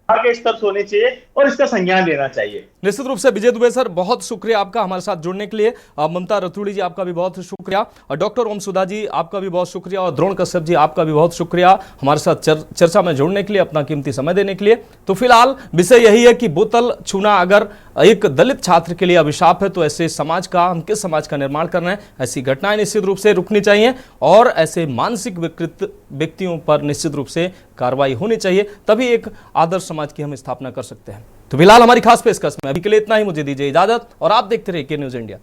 के स्तर से होनी चाहिए और इसका संज्ञान लेना चाहिए। निश्चित रूप से विजय दुबे सर, बहुत शुक्रिया आपका हमारे साथ जुड़ने के लिए। ममता रतूड़ी जी आपका भी बहुत शुक्रिया, और डॉक्टर ओम सुधा जी आपका भी बहुत शुक्रिया, और द्रोण कश्यप जी आपका भी बहुत शुक्रिया हमारे साथ चर्चा में जुड़ने के लिए, अपना कीमती समय देने के लिए। तो फिलहाल विषय यही है कि बोतल छूना अगर एक दलित छात्र के लिए अभिशाप है, तो ऐसे समाज का, हम किस समाज का निर्माण कर रहे हैं? ऐसी घटनाएं निश्चित रूप से रुकनी चाहिए और ऐसे मानसिक विकृत व्यक्तियों पर निश्चित रूप से कार्रवाई होनी चाहिए, तभी एक आदर्श समाज की हम स्थापना कर सकते हैं। तो फिलहाल हमारी खास पेशकश में अभी के लिए इतना ही, मुझे दीजिए इजाजत और आप देखते रहिए के न्यूज़ इंडिया।